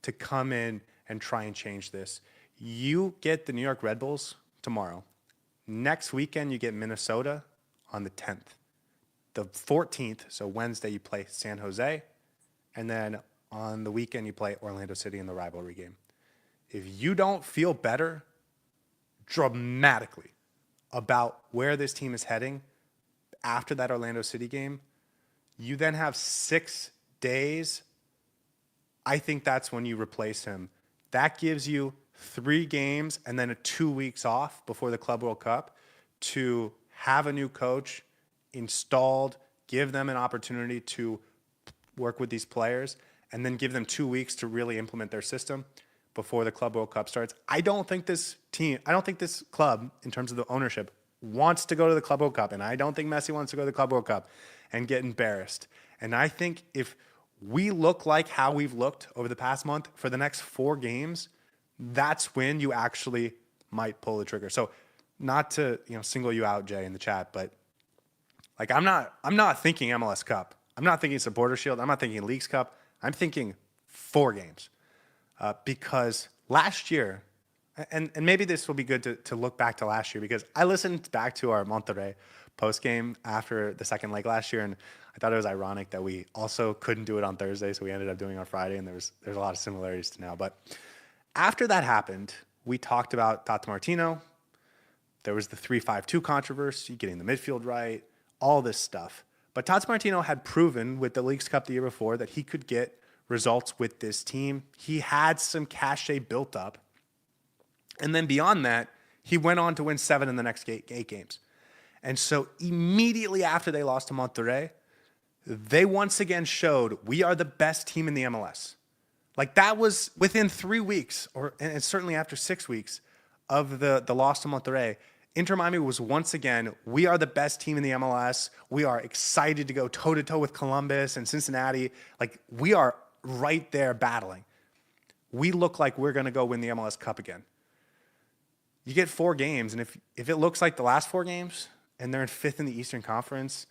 to come in and try and change this. You get the New York Red Bulls tomorrow. Next weekend, you get Minnesota on the 10th. The 14th, so Wednesday, you play San Jose. And then on the weekend, you play Orlando City in the rivalry game. If you don't feel better dramatically about where this team is heading after that Orlando City game, you then have 6 days. I think that's when you replace him. That gives you 3 games and then 2 weeks off before the Club World Cup to have a new coach installed, give them an opportunity to work with these players, and then give them 2 weeks to really implement their system before the Club World Cup starts. I don't think this club, in terms of the ownership, wants to go to the Club World Cup, and I don't think Messi wants to go to the Club World Cup and get embarrassed. And I think if we look like how we've looked over the past month for the next 4 games, that's when you actually might pull the trigger. So not to single you out, Jay, in the chat, but like I'm not thinking MLS Cup. I'm not thinking Supporter Shield. I'm not thinking Leagues Cup. I'm thinking 4 games. Because last year, and maybe this will be good to look back to last year, because I listened back to our Monterrey post game after the second leg last year, and I thought it was ironic that we also couldn't do it on Thursday, so we ended up doing it on Friday, and there's a lot of similarities to now. But after that happened, we talked about Tata Martino. There was the 3-5-2 controversy, getting the midfield right, all this stuff. But Tata Martino had proven with the Leagues Cup the year before that he could get results with this team. He had some cachet built up. And then beyond that, he went on to win 7 in the next 8 games. And so immediately after they lost to Monterrey, they once again showed we are the best team in the MLS. Like that was within 3 weeks, and certainly after 6 weeks of the loss to Monterrey. Inter Miami was once again, we are the best team in the MLS. We are excited to go toe-to-toe with Columbus and Cincinnati. Like we are right there battling. We look like we're going to go win the MLS Cup again. You get 4 games, and if it looks like the last 4 games, and they're in 5th in the Eastern Conference,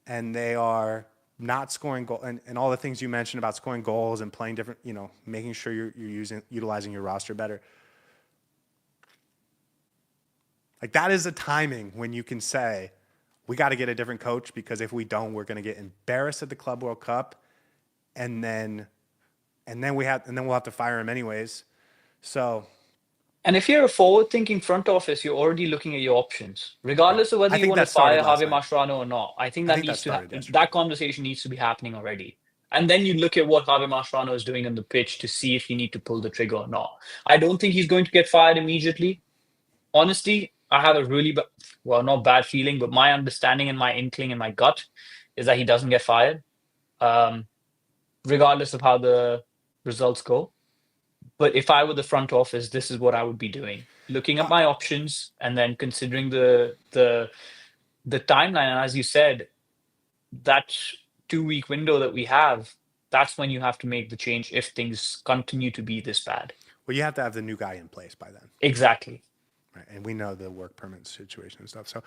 and they are not scoring goals, and all the things you mentioned about scoring goals and playing different, making sure you're utilizing your roster better. Like that is a timing when you can say, we got to get a different coach, because if we don't, we're going to get embarrassed at the Club World Cup, and then we'll have to fire him anyways. So, and if you're a forward-thinking front office, you're already looking at your options, regardless of whether you want to fire Javier Mascherano or not. I think that conversation needs to be happening already. And then you look at what Javier Mascherano is doing on the pitch to see if you need to pull the trigger or not. I don't think he's going to get fired immediately. Honestly, I have a really, not bad feeling, but my understanding and my inkling and my gut is that he doesn't get fired, regardless of how the results go. But if I were the front office, this is what I would be doing: looking at my options and then considering the timeline. And as you said, that 2-week window that we have, that's when you have to make the change if things continue to be this bad. Well, you have to have the new guy in place by then. Exactly. Right, and we know the work permit situation and stuff. So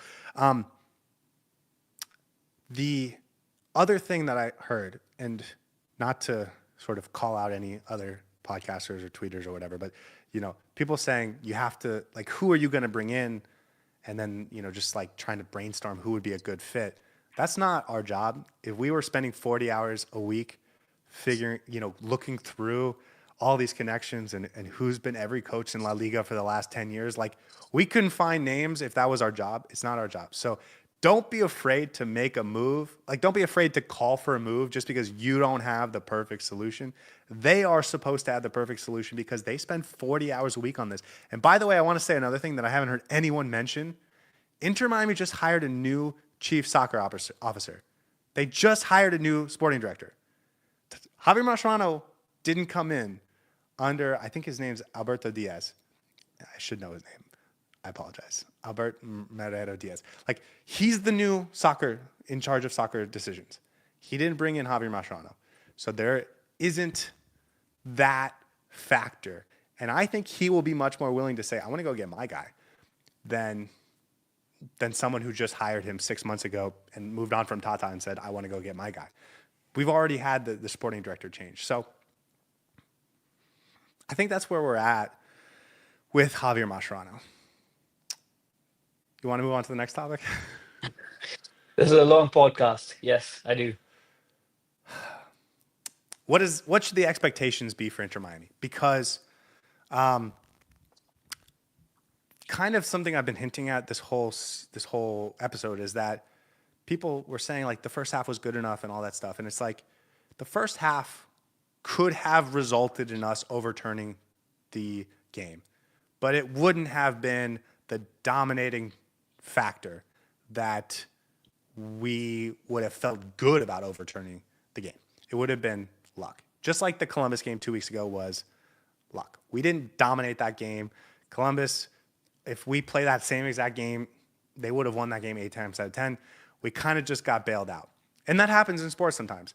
the other thing that I heard, and not to sort of call out any other podcasters or tweeters or whatever, but people saying you have to, like, who are you going to bring in, and then just like trying to brainstorm who would be a good fit. That's not our job. If we were spending 40 hours a week figuring, looking through all these connections and who's been every coach in La Liga for the last 10 years, like we couldn't find names if that was our job. It's not our job. So don't be afraid to make a move. Like, don't be afraid to call for a move just because you don't have the perfect solution. They are supposed to have the perfect solution because they spend 40 hours a week on this. And by the way, I want to say another thing that I haven't heard anyone mention. Inter Miami just hired a new chief soccer officer. They just hired a new sporting director. Javier Mascherano didn't come in under, I think his name's Alberto Diaz. I should know his name. I apologize. Albert Merero Diaz. Like, he's the new in charge of soccer decisions. He didn't bring in Javier Mascherano. So there isn't that factor. And I think he will be much more willing to say, I want to go get my guy, than someone who just hired him 6 months ago and moved on from Tata and said, I want to go get my guy. We've already had the sporting director change. So I think that's where we're at with Javier Mascherano. You want to move on to the next topic? This is a long podcast. Yes, I do. What should the expectations be for Inter Miami? Because kind of something I've been hinting at this whole episode is that people were saying like the first half was good enough and all that stuff, and it's like the first half could have resulted in us overturning the game, but it wouldn't have been the dominating factor that we would have felt good about overturning the game. It would have been luck. Just like the Columbus game 2 weeks ago was luck. We didn't dominate that game. Columbus, if we play that same exact game, they would have won that game 8 times out of 10. We kind of just got bailed out. And that happens in sports sometimes.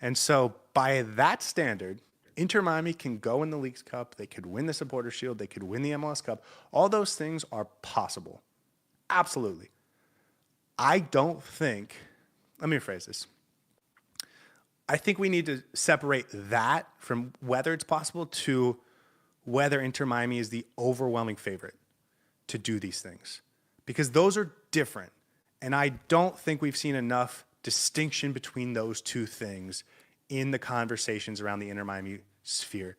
And so by that standard, Inter Miami can go in the Leagues Cup. They could win the Supporter Shield. They could win the MLS Cup. All those things are possible. Absolutely. I don't think, let me rephrase this. I think we need to separate that from whether it's possible to whether Inter Miami is the overwhelming favorite to do these things, because those are different. And I don't think we've seen enough distinction between those two things in the conversations around the Inter Miami sphere.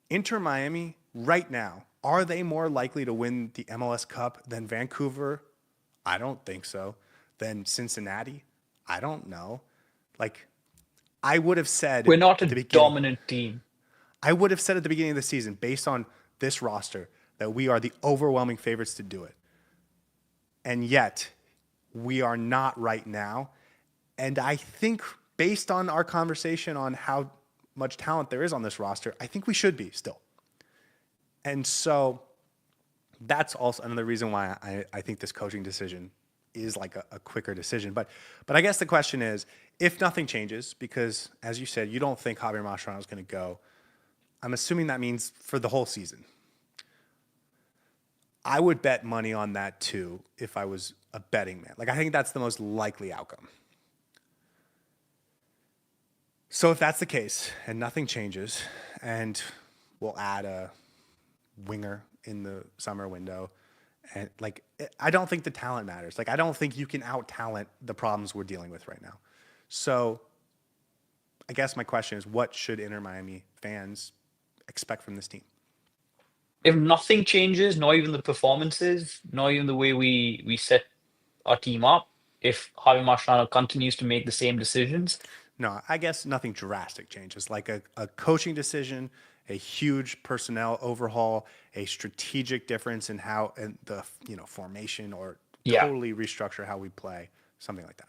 Inter Miami, right now, are they more likely to win the MLS Cup than Vancouver? I don't think so. Than Cincinnati? I don't know. Like, I would have said We're not a at the beginning, dominant team. I would have said at the beginning of the season, based on this roster, that we are the overwhelming favorites to do it. And yet, we are not right now. And I think based on our conversation on how much talent there is on this roster, I think we should be still. And so that's also another reason why I think this coaching decision is like a quicker decision. But I guess the question is, if nothing changes, because as you said, you don't think Javier Mascherano is going to go, I'm assuming that means for the whole season. I would bet money on that too if I was a betting man. Like, I think that's the most likely outcome. So if that's the case and nothing changes, and we'll add a winger in the summer window, and like, I don't think the talent matters. Like, I don't think you can out-talent the problems we're dealing with right now. So I guess my question is, what should Inter Miami fans expect from this team? If nothing changes, not even the performances, not even the way we set our team up, if Javi Mascherano continues to make the same decisions, No, I guess nothing drastic changes, like a coaching decision, a huge personnel overhaul, a strategic difference in how and the formation, or yeah, totally restructure how we play, something like that.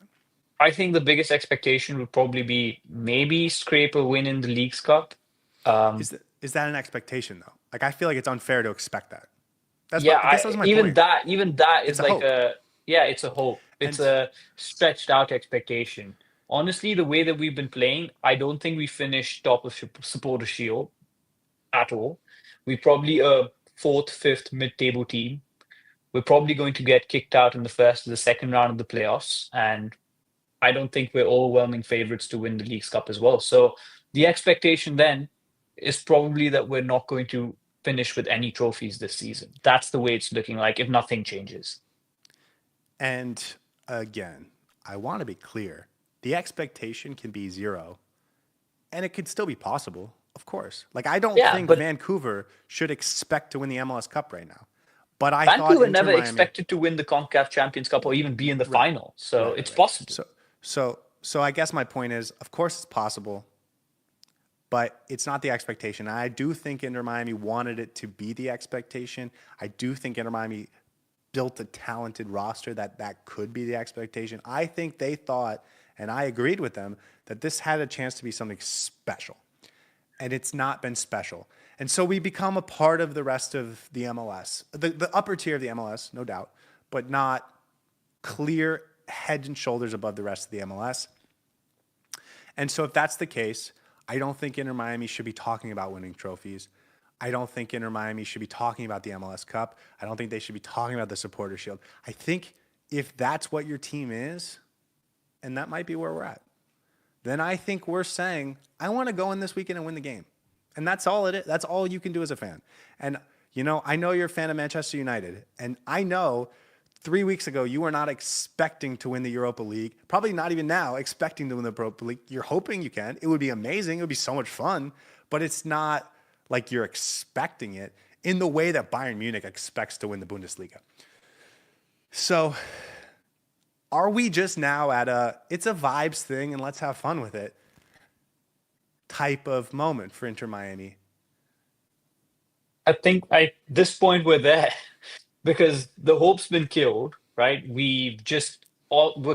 I think the biggest expectation would probably be maybe scrape a win in the Leagues Cup. Um, Is that an expectation though? Like, I feel like it's unfair to expect that. yeah, I guess that's my even point. that is It's a like hope. a yeah, it's a hope. It's And a stretched out expectation. Honestly, the way that we've been playing, I don't think we finished top of supporter shield at all. We're probably a fourth, fifth mid-table team. We're probably going to get kicked out in the first or the second round of the playoffs, and I don't think we're overwhelming favorites to win the Leagues Cup as well. So the expectation then is probably that we're not going to finish with any trophies this season. That's the way it's looking like if nothing changes. and again, I want to be clear. The expectation can be zero, and it could still be possible, of course. Like, I don't Yeah, think but Vancouver should expect to win the MLS Cup right now. But I thought Vancouver Inter never Miami. expected to win the CONCACAF Champions Cup or even be in the Right, final. So right, right, it's right. possible. So I guess my point is, of course it's possible, but it's not the expectation. I do think Inter Miami wanted it to be the expectation. I do think Inter Miami built a talented roster that could be the expectation. I think they thought, and I agreed with them, that this had a chance to be something special. And it's not been special. And so we become a part of the rest of the MLS, the upper tier of the MLS, no doubt, but not clear head and shoulders above the rest of the MLS. And so if that's the case, I don't think Inter Miami should be talking about winning trophies. I don't think Inter Miami should be talking about the MLS Cup. I don't think they should be talking about the Supporter Shield. I think if that's what your team is, and that might be where we're at, then I think we're saying, I want to go in this weekend and win the game. And that's all it is. That's all you can do as a fan. And, I know you're a fan of Manchester United. And I know 3 weeks ago, you were not expecting to win the Europa League. Probably not even now expecting to win the Europa League. You're hoping you can. It would be amazing. It would be so much fun. But it's not like you're expecting it in the way that Bayern Munich expects to win the Bundesliga. So are we just now at it's a vibes thing and let's have fun with it type of moment for Inter Miami? I think at this point we're there because the hope's been killed, right? We're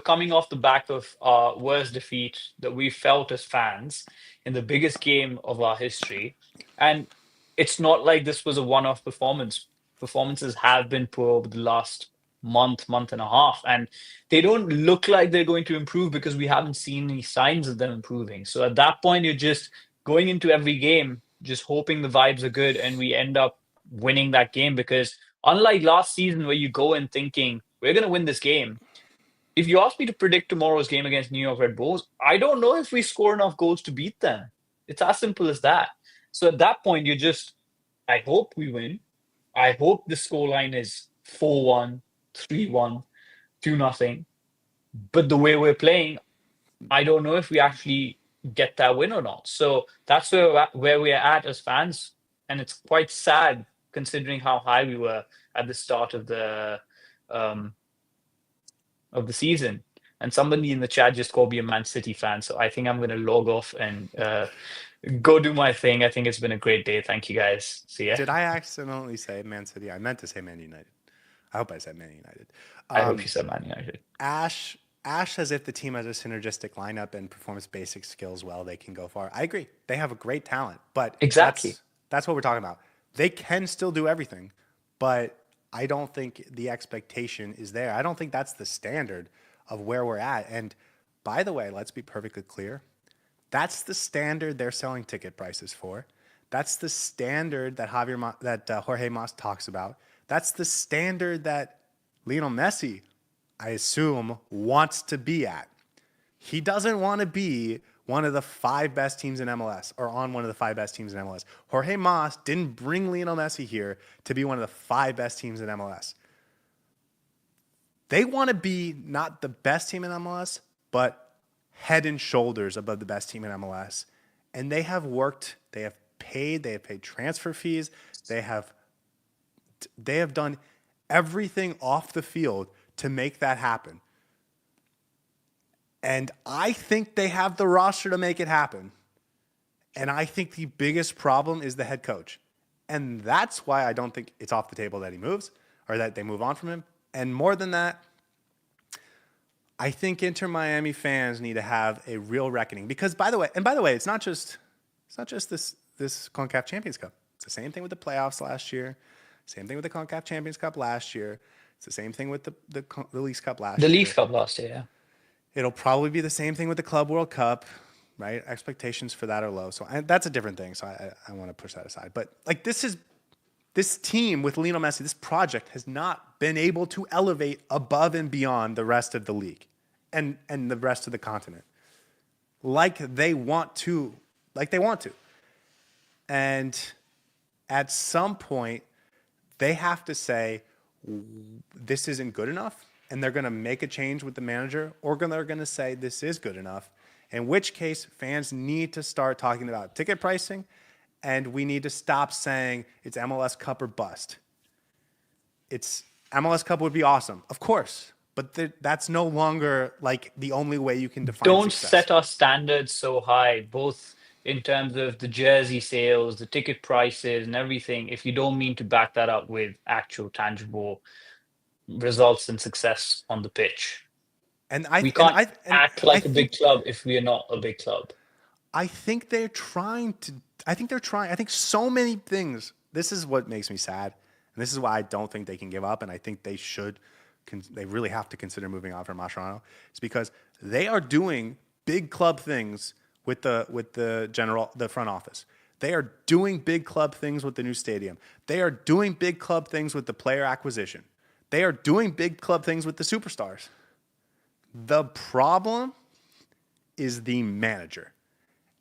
coming off the back of our worst defeat that we felt as fans in the biggest game of our history. And it's not like this was a one-off performance. Performances have been poor over the last month and a half, and they don't look like they're going to improve because we haven't seen any signs of them improving. So at that point, you're just going into every game, just hoping the vibes are good and we end up winning that game because unlike last season where you go in thinking we're going to win this game, if you ask me to predict tomorrow's game against New York Red Bulls, I don't know if we score enough goals to beat them. It's as simple as that. So at that point, I hope we win. I hope the scoreline is 4-1, 3-1, 2-0. But the way we're playing, I don't know if we actually get that win or not. So that's where we're at as fans. And it's quite sad considering how high we were at the start of the season. And somebody in the chat just called me a Man City fan. So I think I'm going to log off and go do my thing. I think it's been a great day. Thank you, guys. See ya. Did I accidentally say Man City? I meant to say Man United. I hope I said Man United. I hope you said Man United. Ash says if the team has a synergistic lineup and performs basic skills well, they can go far. I agree. They have a great talent, but Exactly. that's what we're talking about. They can still do everything, but I don't think the expectation is there. I don't think that's the standard of where we're at. And by the way, let's be perfectly clear. That's the standard they're selling ticket prices for. That's the standard that Jorge Mas talks about. That's the standard that Lionel Messi, I assume, wants to be at. He doesn't want to be one of the 5 best teams in MLS or on one of the 5 best teams in MLS. Jorge Mas didn't bring Lionel Messi here to be one of the 5 best teams in MLS. They want to be not the best team in MLS, but head and shoulders above the best team in MLS. And they have worked, they have paid transfer fees, they have done everything off the field to make that happen. And I think they have the roster to make it happen. And I think the biggest problem is the head coach. And that's why I don't think it's off the table that he moves or that they move on from him. And more than that, I think Inter Miami fans need to have a real reckoning. Because by the way, it's not just this CONCACAF Champions Cup. It's the same thing with the playoffs last year. Same thing with the CONCACAF Champions Cup last year. It's the same thing with the Leagues Cup last year. The League Cup last year, yeah. It'll probably be the same thing with the Club World Cup, right? Expectations for that are low. So that's a different thing. So I want to push that aside. But like this team with Lionel Messi, this project has not been able to elevate above and beyond the rest of the league and the rest of the continent like they want to. And at some point, they have to say, this isn't good enough, and they're going to make a change with the manager, or they're going to say this is good enough, in which case fans need to start talking about ticket pricing, and we need to stop saying it's MLS Cup or bust. It's MLS Cup would be awesome, of course, but that's no longer like the only way you can define Don't success. set our standards so high, both in terms of the jersey sales, the ticket prices, and everything, if you don't mean to back that up with actual tangible results and success on the pitch. We can't act like a big club if we are not a big club. I think they're trying. I think so many things. This is what makes me sad. And this is why I don't think they can give up. And I think they should. They really have to consider moving on from Mascherano. It's because they are doing big club things with the front office. They are doing big club things with the new stadium. They are doing big club things with the player acquisition. They are doing big club things with the superstars. The problem is the manager.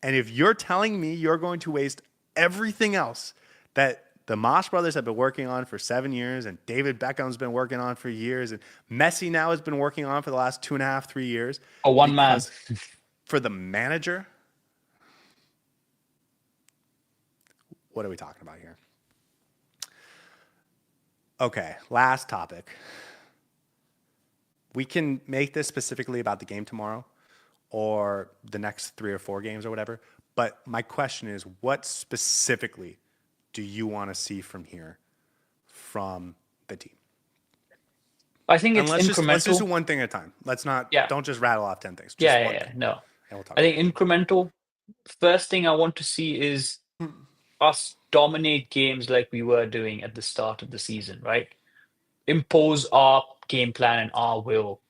And if you're telling me you're going to waste everything else that the Moss brothers have been working on for 7 years, and David Beckham's been working on for years, and Messi now has been working on for the last 2.5, 3 years. or one man. Because for the manager, what are we talking about here? Okay, last topic. We can make this specifically about the game tomorrow or the next 3 or 4 games or whatever. But my question is, what specifically do you want to see from here from the team? I think And it's let's just do incremental. one thing at a time. Let's not Yeah, don't just rattle off 10 things. Just yeah, yeah, one yeah. thing. No, And we'll talk I about think it. incremental. First thing I want to see is us dominate games like we were doing at the start of the season, right? Impose our game plan and our will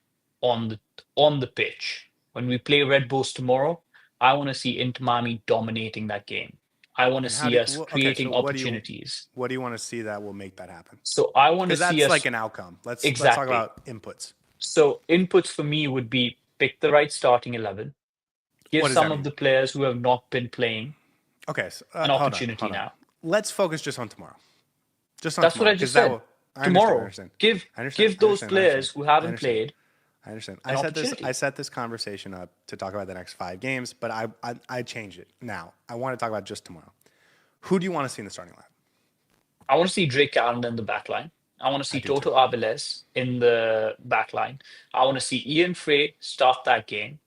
on the pitch. When we play Red Bulls tomorrow, I want to see Inter Miami dominating that game. I want to And how see do us okay, so creating opportunities. what do you want to see that will make that happen? So I want to Because see that's like us an outcome. Let's talk exactly. about inputs. So inputs for me would be pick the right starting 11, give What does some that of mean? the players who have not been playing Okay, so, an hold on, opportunity hold on. now. Let's focus just on tomorrow. Just on That's what tomorrow, I because just that said. will. I understand. I Tomorrow, understand. give I understand. give I those understand. I understand. players who I haven't understand. played I understand. an I opportunity. set this conversation up to talk about the next 5 games, but I changed it. Now I want to talk about just tomorrow. Who do you want to see in the starting line? I want to see Drake Allen in the back line. I want to I see do too. Toto Aviles in the back line. I want to see Ian Frey start that game.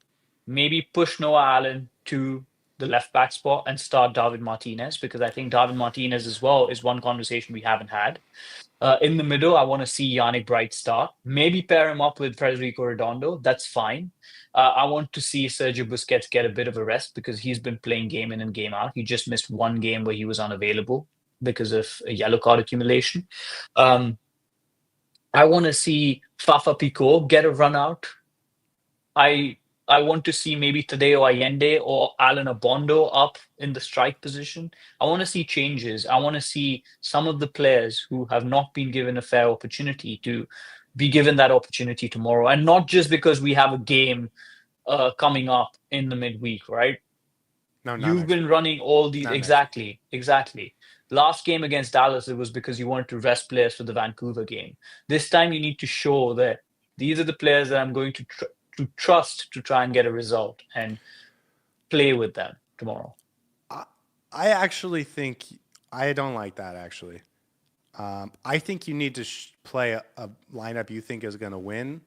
Maybe push Noah Allen to the left back spot and start David Martinez, because I think David Martinez as well is one conversation we haven't had. In the middle, I want to see Yannick Bright start. Maybe pair him up with Federico Redondo. That's fine. I want to see Sergio Busquets get a bit of a rest because he's been playing game in and game out. He just missed one game where he was unavailable because of a yellow card accumulation. Um, I want to see Fafa Pico get a run out. I I want to see maybe Tadeo Allende or Alan Abondo up in the strike position. I want to see changes. I want to see some of the players who have not been given a fair opportunity to be given that opportunity tomorrow, and not just because we have a game coming up in the midweek, right? No, not You've next been week. running all these Not next week. exactly. Last game against Dallas, it was because you wanted to rest players for the Vancouver game. This time, you need to show that these are the players that I'm going to trust to try and get a result and play with them tomorrow. I actually think I don't like that. Actually, I think you need to play a lineup you think is going to win,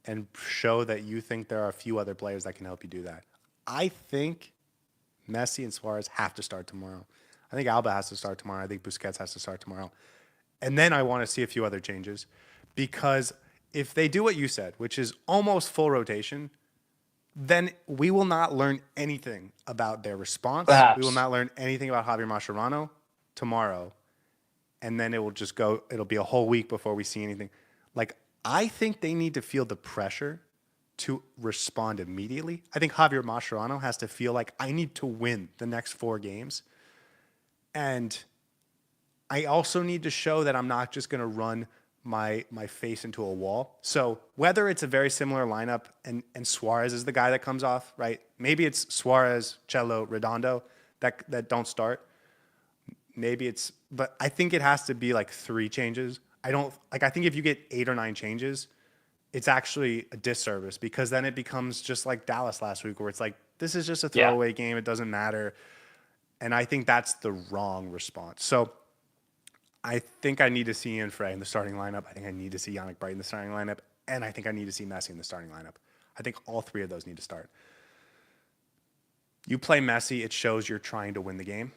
and show that you think there are a few other players that can help you do that. I think Messi and Suárez have to start tomorrow. I think Alba has to start tomorrow. I think Busquets has to start tomorrow. And then I want to see a few other changes, because if they do what you said, which is almost full rotation, then we will not learn anything about their response. We will Perhaps. not learn anything about Javier Mascherano tomorrow. And then it will just go, it'll be a whole week before we see anything. Like, I think they need to feel the pressure to respond immediately. I think Javier Mascherano has to feel like I need to win the next 4 games. And I also need to show that I'm not just going to run my face into a wall. So whether it's a very similar lineup and Suárez is the guy that comes off, right? Maybe it's Suárez, Cello, Redondo that don't start. Maybe it's, but I think it has to be like 3 changes. I think if you get 8 or 9 changes, it's actually a disservice, because then it becomes just like Dallas last week, where it's like, this is just a Yeah. throwaway game. It doesn't matter. And I think that's the wrong response. So I think I need to see Ian Frey in the starting lineup. I think I need to see Yannick Bright in the starting lineup. And I think I need to see Messi in the starting lineup. I think all 3 of those need to start. You play Messi, it shows you're trying to win the game.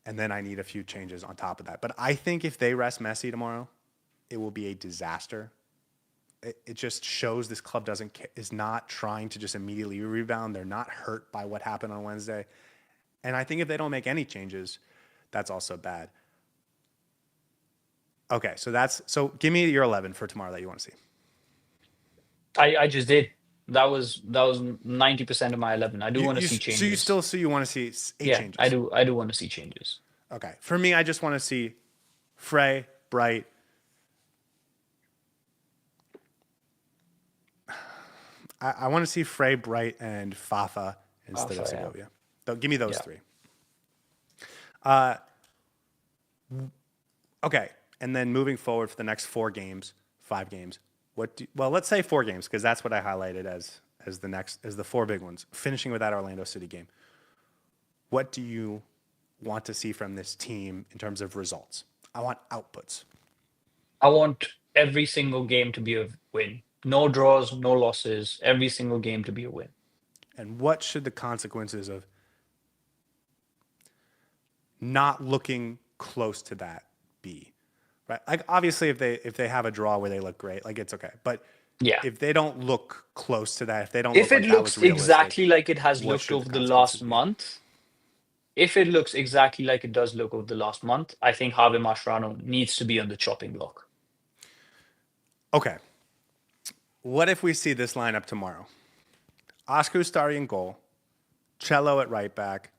And then I need a few changes on top of that. But I think if they rest Messi tomorrow, it will be a disaster. It just shows this club is not trying to just immediately rebound. They're not hurt by what happened on Wednesday. And I think if they don't make any changes, that's also bad. Okay, so give me your 11 for tomorrow that you want to see. I just did. That was 90% of my 11. I do want to see changes. So you want to see 8 Yeah, changes. I do want to see changes. Okay. For me, I just want to see Frey, Bright. I want to see Frey, Bright, and Fafa instead of Fafa, yeah. Segovia. Give me those Yeah. 3. Okay, and then moving forward for the next 4 games, 5 games. Well, let's say 4 games because that's what I highlighted as the 4 big ones. Finishing with that Orlando City game. What do you want to see from this team in terms of results? I want outputs. I want every single game to be a win. No draws, no losses. Every single game to be a win. And what should the consequences of not looking close to that be? Right? Like obviously if they have a draw where they look great, like it's okay. But Yeah. if they don't look close to that, if they don't If look it like that was looks realistic, exactly like it has what looked should the over the consequences last be? month, if it looks exactly like it does look over the last month, I think Javier Mascherano needs to be on the chopping block. Okay. What if we see this lineup tomorrow? Oscar Ustari in goal, Cello at right back.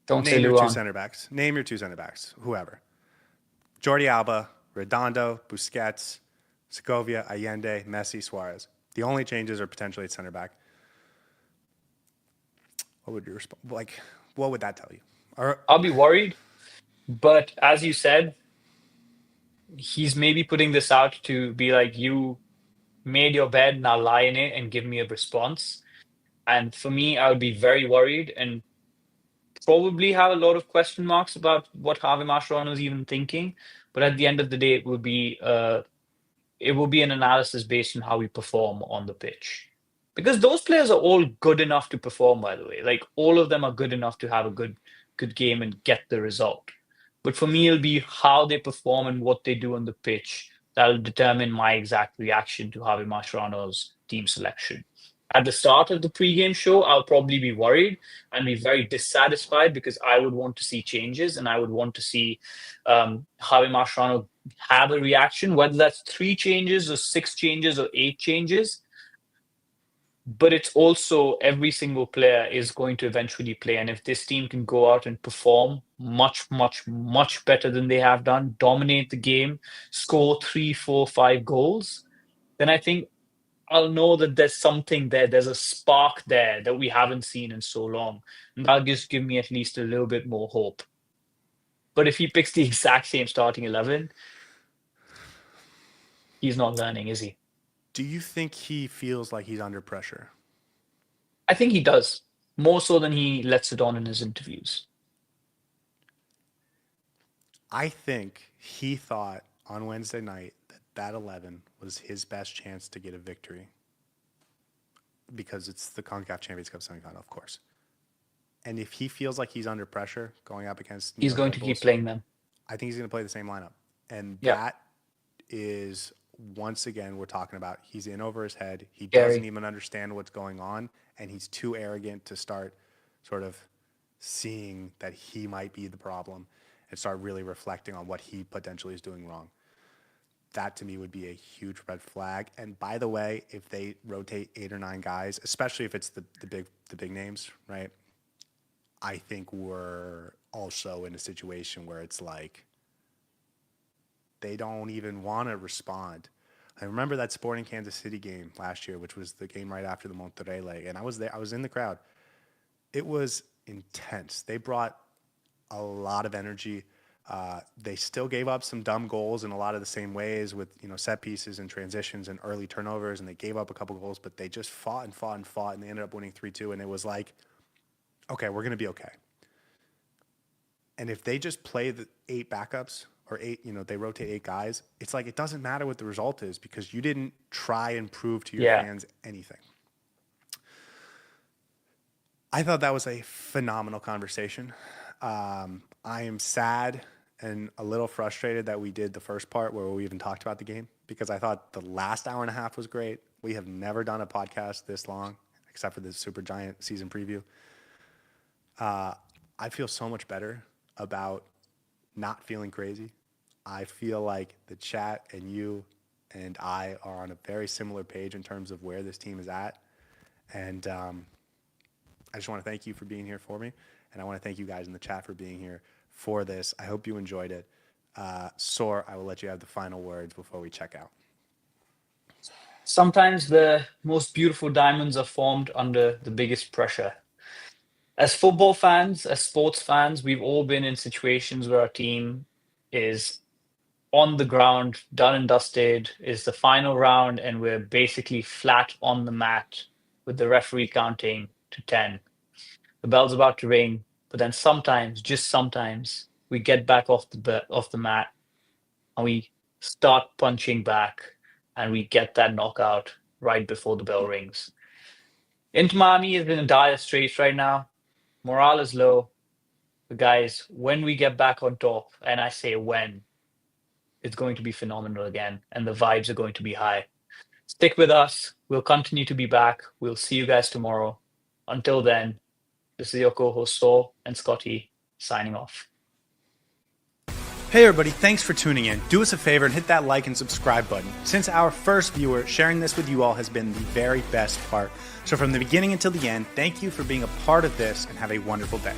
Don't say Name your two Luan. center backs. Name your two center backs, whoever. Jordi Alba, Redondo, Busquets, Segovia, Allende, Messi, Suárez. The only changes are potentially at center back. What would your like? What would that tell you? Or I'll be worried, but as you said, he's maybe putting this out to be like, you made your bed, now lie in it and give me a response. And for me, I would be very worried and probably have a lot of question marks about what Javi Mascherano is even thinking. But at the end of the day, it will be an analysis based on how we perform on the pitch. Because those players are all good enough to perform, by the way. Like all of them are good enough to have a good game and get the result. But for me, it'll be how they perform and what they do on the pitch that'll determine my exact reaction to Javi Mascherano's team selection. At the start of the pre-game show, I'll probably be worried and be very dissatisfied because I would want to see changes and I would want to see Javi Mascherano have a reaction, whether that's 3 changes or 6 changes or 8 changes. But it's also every single player is going to eventually play. And if this team can go out and perform much, much, much better than they have done, dominate the game, score 3, 4, 5 goals, then I think I'll know that there's something there. There's a spark there that we haven't seen in so long. And that'll just give me at least a little bit more hope. But if he picks the exact same starting 11, he's not learning, is he? do you think he feels like he's under pressure? I think he does, more so than he lets it on in his interviews. I think he thought on Wednesday night that 11 was his best chance to get a victory because it's the CONCACAF Champions Cup semifinal, of course. And if he feels like he's under pressure going up against New He's York going Red to keep Bulls, playing them. I think he's going to play the same lineup. And Yeah, that is, once again, we're talking about he's in over his head. He doesn't Gary. even understand what's going on. And he's too arrogant to start sort of seeing that he might be the problem and start really reflecting on what he potentially is doing wrong. That to me would be a huge red flag. And by the way, if they rotate 8 or 9 guys, especially if it's the big names, right? I think we're also in a situation where it's like they don't even want to respond. I remember that Sporting Kansas City game last year, which was the game right after the Monterrey leg, and I was there. I was in the crowd. It was intense. They brought a lot of energy. They still gave up some dumb goals in a lot of the same ways with set pieces and transitions and early turnovers, and they gave up a couple goals, but they just fought and fought and fought, and they ended up winning 3-2. And it was like, okay, we're gonna be okay. And if they just play the 8 backups or they rotate 8 guys, it's like it doesn't matter what the result is because you didn't try and prove to your Yeah. fans anything. I thought that was a phenomenal conversation. I am sad and a little frustrated that we did the first part where we even talked about the game because I thought the last hour and a half was great. We have never done a podcast this long except for the Super Giant season preview. I feel so much better about not feeling crazy. I feel like the chat and you and I are on a very similar page in terms of where this team is at. And I just want to thank you for being here for me. And I want to thank you guys in the chat for being here for this. I hope you enjoyed it. Saur, I will let you have the final words before we check out. Sometimes the most beautiful diamonds are formed under the biggest pressure. As football fans, as sports fans, we've all been in situations where our team is on the ground, done and dusted, is the final round, and we're basically flat on the mat with the referee counting to 10. The bell's about to ring, but then sometimes, just sometimes, we get back off the mat and we start punching back and we get that knockout right before the bell rings. Inter Miami is in a dire straits right now. Morale is low. But guys, when we get back on top, and I say when, it's going to be phenomenal again, and the vibes are going to be high. Stick with us. We'll continue to be back. We'll see you guys tomorrow. Until then, this is your co-host Saur and Scotty signing off. Hey everybody, thanks for tuning in. Do us a favor and hit that like and subscribe button. Since our first viewer, sharing this with you all has been the very best part. So from the beginning until the end, thank you for being a part of this and have a wonderful day.